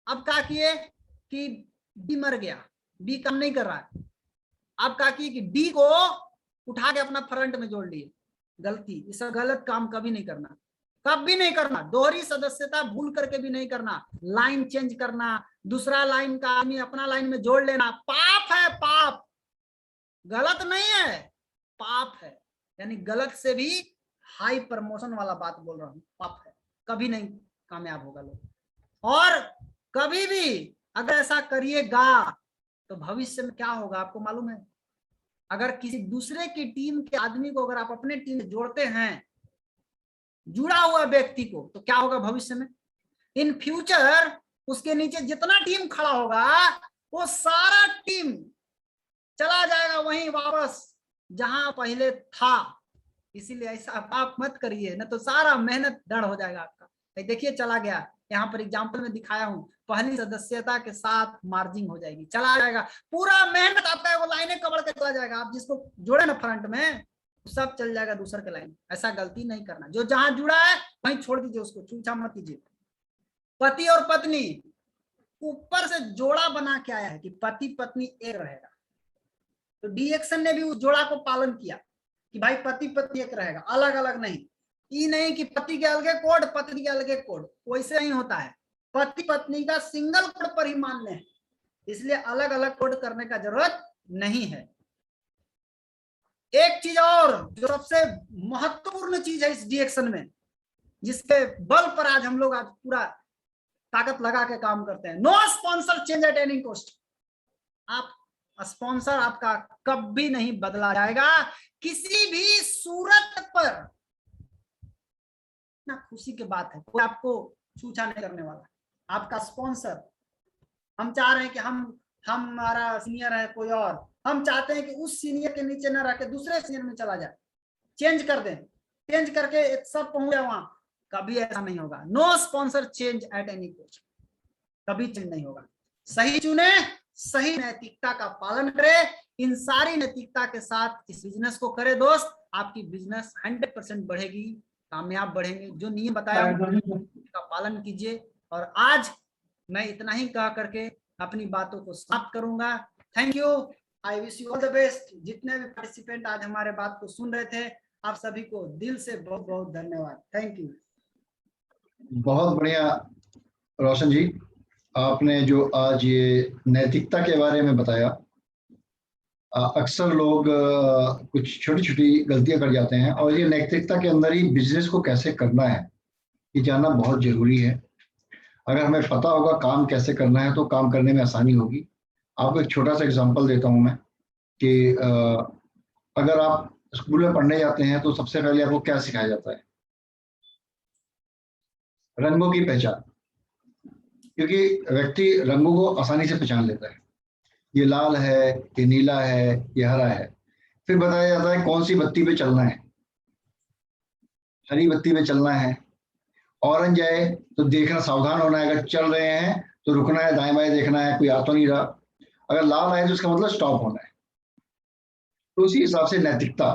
अब क्या किए कि डी मर गया, बी काम नहीं कर रहा है, अब क्या किए कि डी को उठा के अपना फ्रंट में जोड़ लिए। गलती, इसका गलत काम कभी नहीं करना, कभी नहीं करना। दोहरी सदस्यता भूल करके भी नहीं करना। लाइन चेंज करना, दूसरा लाइन का आदमी अपना लाइन में जोड़ लेना, पाप है, पाप, गलत नहीं है, पाप है। यानी गलत से भी हाई प्रमोशन वाला बात बोल रहा हूं, पाप है, कभी नहीं कामयाब होगा लोग। और कभी भी अगर ऐसा करिएगा तो भविष्य में क्या होगा आपको मालूम है? अगर किसी दूसरे की टीम के आदमी को अगर आप अपने टीम में जोड़ते हैं, जुड़ा हुआ व्यक्ति को, तो क्या होगा भविष्य में? इन फ्यूचर उसके नीचे जितना टीम खड़ा होगा, वो सारा टीम चला जाएगा वहीं वापस जहां पहले था। इसीलिए ऐसा पाप मत करिए, न तो सारा मेहनत डर हो जाएगा आपका। देखिए चला गया, यहाँ पर एग्जाम्पल में दिखाया हूं, पहली सदस्यता के साथ मार्जिंग हो जाएगी, चला जाएगा, पूरा मेहनत आपका वो लाइनें कवर के चला जाएगा। आप जिसको जोड़े ना फ्रंट में, सब चल जाएगा दूसर के लाइन। ऐसा गलती नहीं करना, जो जहां जुड़ा है वहीं छोड़ दीजिए, उसको छूछा मत कीजिए। पति और पत्नी ऊपर से जोड़ा बना के आया है कि पति पत्नी एक रहेगा, तो डीएक्शन ने भी उस जोड़ा को पालन किया कि भाई पति पत्नी एक रहेगा, अलग अलग नहीं। ये नहीं कि पति के अलगे कोड, पत्नी के अलगे कोड, वैसे नहीं होता है। पति पत्नी का सिंगल कोड पर ही मान्य है, इसलिए अलग अलग कोड करने का जरूरत नहीं है। एक चीज और जो सबसे महत्वपूर्ण चीज है इस डीएक्शन में, जिसके बल पर आज हम लोग आज पूरा ताकत लगा के काम करते हैं, no sponsor change at any cost. आप स्पॉन्सर आपका कभी नहीं बदला जाएगा किसी भी सूरत पर, कितना खुशी की बात है, कोई आपको छूछा नहीं करने वाला। आपका स्पॉन्सर, हम चाह रहे हैं कि हमारा सीनियर है कोई और, हम चाहते हैं कि उस सीनियर के नीचे न रह के दूसरे सीनियर में चला जाए, चेंज कर दें, चेंज करके सब पहुंच जाए वहां। कभी ऐसा नहीं होगा। No sponsor change at any cost, कभी चेंज नहीं होगा। सही चुने, सही नैतिकता का पालन करें, इन सारी नैतिकता के साथ इस बिजनेस को करें दोस्त, आपकी बिजनेस 100% बढ़ेगी, कामयाब बढ़ेंगे। जो नियम बताया का पालन कीजिए। और आज मैं इतना ही कह करके अपनी बातों को समाप्त करूंगा। Thank you, I wish you all the best. जितने भी पार्टिसिपेंट आज हमारे बात को सुन रहे थे, आप सभी को दिल से बहुत बहुत धन्यवाद। Thank you. बहुत बढ़िया रोशन जी, आपने जो आज ये नैतिकता के बारे में बताया। अक्सर लोग कुछ छोटी छोटी गलतियां कर जाते हैं, और ये नैतिकता के अंदर ही बिजनेस को कैसे करना है ये जानना बहुत जरूरी है। अगर हमें पता होगा काम कैसे करना है तो काम करने में आसानी होगी। आपको एक छोटा सा एग्जांपल देता हूं मैं कि अगर आप स्कूल में पढ़ने जाते हैं तो सबसे पहले आपको क्या सिखाया जाता है? रंगों की पहचान, क्योंकि व्यक्ति रंगों को आसानी से पहचान लेता है। ये लाल है, ये नीला है, ये हरा है। फिर बताया जाता है कौन सी बत्ती पे चलना है। हरी बत्ती पे चलना है। ऑरेंज आए तो देखना, सावधान होना है, अगर चल रहे हैं तो रुकना है, दाएं बाएं देखना है कोई आ तो नहीं रहा। अगर लाल आए तो उसका मतलब स्टॉप होना है। तो उसी हिसाब से नैतिकता,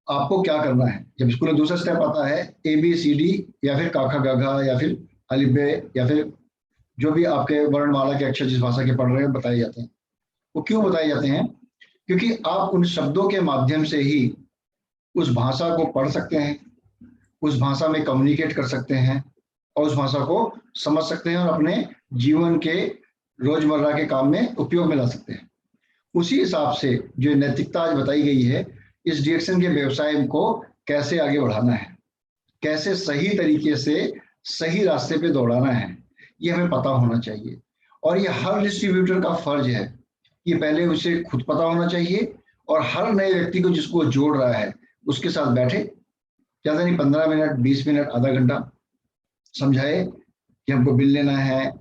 आपको क्या करना है। जब स्कूल में दूसरा स्टेप आता है ABCD या फिर काखा गाघा या फिर अलिफ बे या फिर जो भी आपके वर्णमाला के अक्षर जिस भाषा के पढ़ रहे हैं बताए जाते हैं। वो क्यों बताए जाते हैं? क्योंकि आप उन शब्दों के माध्यम से ही उस भाषा को पढ़ सकते हैं, उस भाषा में कम्युनिकेट कर सकते हैं, और उस भाषा को समझ सकते हैं और अपने जीवन के रोजमर्रा के काम में उपयोग में ला सकते हैं। उसी हिसाब से जो नैतिकता आज बताई गई है, इस डायरेक्शन के व्यवसाय को कैसे आगे बढ़ाना है, कैसे सही तरीके से सही रास्ते पे दौड़ाना है, ये हमें पता होना चाहिए। और ये हर डिस्ट्रीब्यूटर का फर्ज है कि पहले उसे खुद पता होना चाहिए, और हर नए व्यक्ति को जिसको जोड़ रहा है उसके साथ बैठे, ज्यादा नहीं 15 मिनट 20 मिनट आधा घंटा समझाए कि हमको बिल लेना है।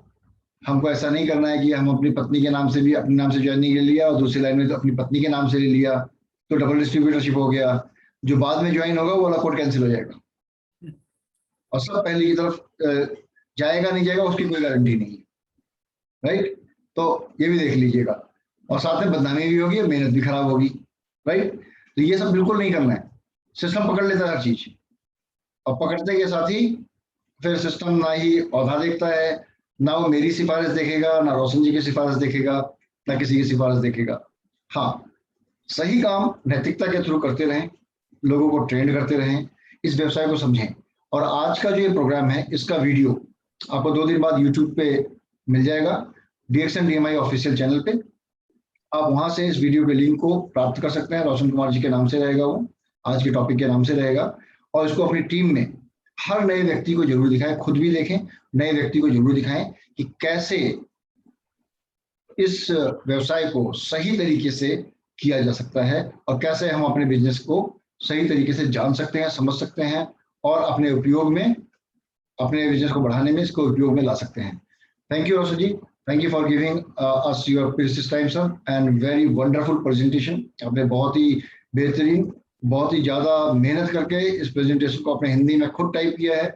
हमको ऐसा नहीं करना है कि हम अपनी पत्नी के नाम से भी अपने नाम से ज्वाइनिंग ले लिया और दूसरी लाइन में तो अपनी पत्नी के नाम से ले लिया, तो डबल डिस्ट्रीब्यूटरशिप हो गया। जो बाद में ज्वाइन होगा वो वाला कोड कैंसिल हो जाएगा, और सब पहले की तरफ जाएगा नहीं जाएगा उसकी कोई गारंटी नहीं है। राइट, तो ये भी देख लीजिएगा। और साथ में बदनामी भी होगी और मेहनत भी खराब होगी। राइट, तो ये सब बिल्कुल नहीं करना है। सिस्टम पकड़ लेता है हर चीज, और पकड़ने के साथ ही फिर सिस्टम ना ही औधा देखता है, ना वो मेरी सिफारिश देखेगा, ना रोशन जी की सिफारिश देखेगा, ना किसी की सिफारिश देखेगा। हाँ, सही काम नैतिकता के थ्रू करते रहें, लोगों को ट्रेंड करते रहें, इस व्यवसाय को समझें। और आज का जो ये प्रोग्राम है इसका वीडियो आपको 2 दिन बाद यूट्यूब पे मिल जाएगा, DXN DMI ऑफिशियल चैनल पे। आप वहां से इस वीडियो के लिंक को प्राप्त कर सकते हैं। रोशन कुमार जी के नाम से रहेगा, वो आज के टॉपिक के नाम से रहेगा। और इसको अपनी टीम में हर नए व्यक्ति को जरूर दिखाएं, खुद भी देखें, नए व्यक्ति को जरूर दिखाएं कि कैसे इस व्यवसाय को सही तरीके से किया जा सकता है, और कैसे हम अपने बिजनेस को सही तरीके से जान सकते हैं, समझ सकते हैं, और अपने उपयोग में, अपने बिजनेस को बढ़ाने में इसको उपयोग में ला सकते हैं। Thank you Roshan ji, thank you for giving us your precious time sir, and very wonderful presentation. आपने बहुत ही बेहतरीन, बहुत ही ज्यादा मेहनत करके इस प्रेजेंटेशन को अपने हिंदी में खुद टाइप किया है,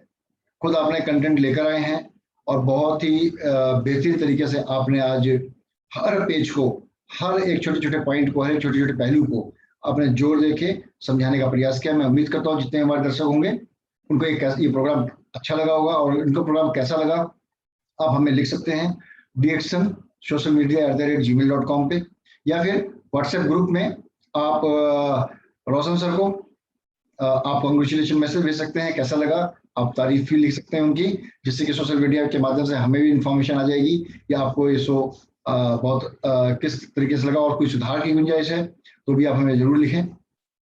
खुद आपने कंटेंट लेकर आए हैं, और बहुत ही बेहतरीन तरीके से आपने आज हर पेज को, हर एक छोटे छोटे पॉइंट को, हर एक छोटे छोटे पहलू को आपने जोर देके समझाने का प्रयास किया। मैं उम्मीद करता हूँ जितने हमारे दर्शक होंगे उनको ये प्रोग्राम अच्छा लगा होगा, और इनको प्रोग्राम कैसा लगा आप हमें लिख सकते हैं dxnsocialmedia@gmail.com पे, या फिर व्हाट्सएप ग्रुप में आप रोशन सर को आप कांग्रेचुलेशन मैसेज भेज सकते हैं, कैसा लगा आप तारीफ भी लिख सकते हैं उनकी, जिससे कि सोशल मीडिया के माध्यम से हमें भी इंफॉर्मेशन आ जाएगी कि आपको ये शो बहुत किस तरीके से लगा, और कोई सुधार की गुंजाइश है तो भी आप हमें जरूर लिखें।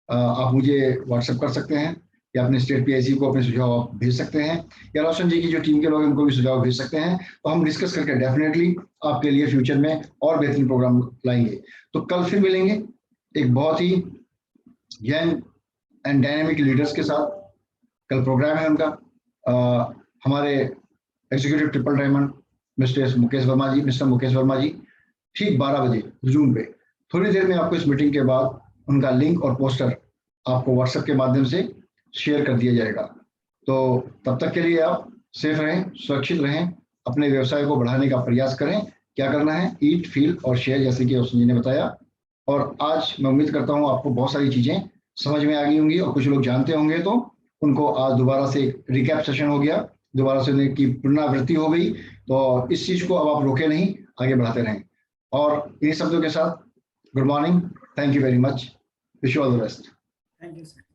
आप मुझे व्हाट्सएप कर सकते हैं, या अपने स्टेट PIC को अपने सुझाव आप भेज सकते हैं, या रोशन जी की जो टीम के लोग हैं उनको भी सुझाव भेज सकते हैं। तो हम डिस्कस करके डेफिनेटली आपके लिए फ्यूचर में और बेहतरीन प्रोग्राम लाएंगे। तो कल फिर मिलेंगे एक बहुत ही यंग एंड डायनेमिक लीडर्स के साथ। कल प्रोग्राम है उनका। हमारे executive triple diamond mister Mukesh Verma ji ठीक 12 बजे जूम पे। थोड़ी देर में आपको इस मीटिंग के बाद उनका लिंक और पोस्टर आपको व्हाट्सएप के माध्यम से शेयर कर दिया जाएगा। तो तब तक के लिए आप सेफ रहें, सुरक्षित रहें, अपने व्यवसाय को बढ़ाने का प्रयास करें। क्या करना है, ईट, फील और शेयर, जैसे कि रोशन जी ने बताया। और आज मैं उम्मीद करता हूँ आपको बहुत सारी चीजें समझ में आ गई होंगी, और कुछ लोग जानते होंगे तो उनको आज दोबारा से रिकैप सेशन हो गया, दोबारा से उनकी पुनरावृत्ति हो गई। तो इस चीज को अब आप रोके नहीं, आगे बढ़ाते रहें। और इन्हीं शब्दों के साथ good morning, thank you very much, wish you all the best. Thank you sir.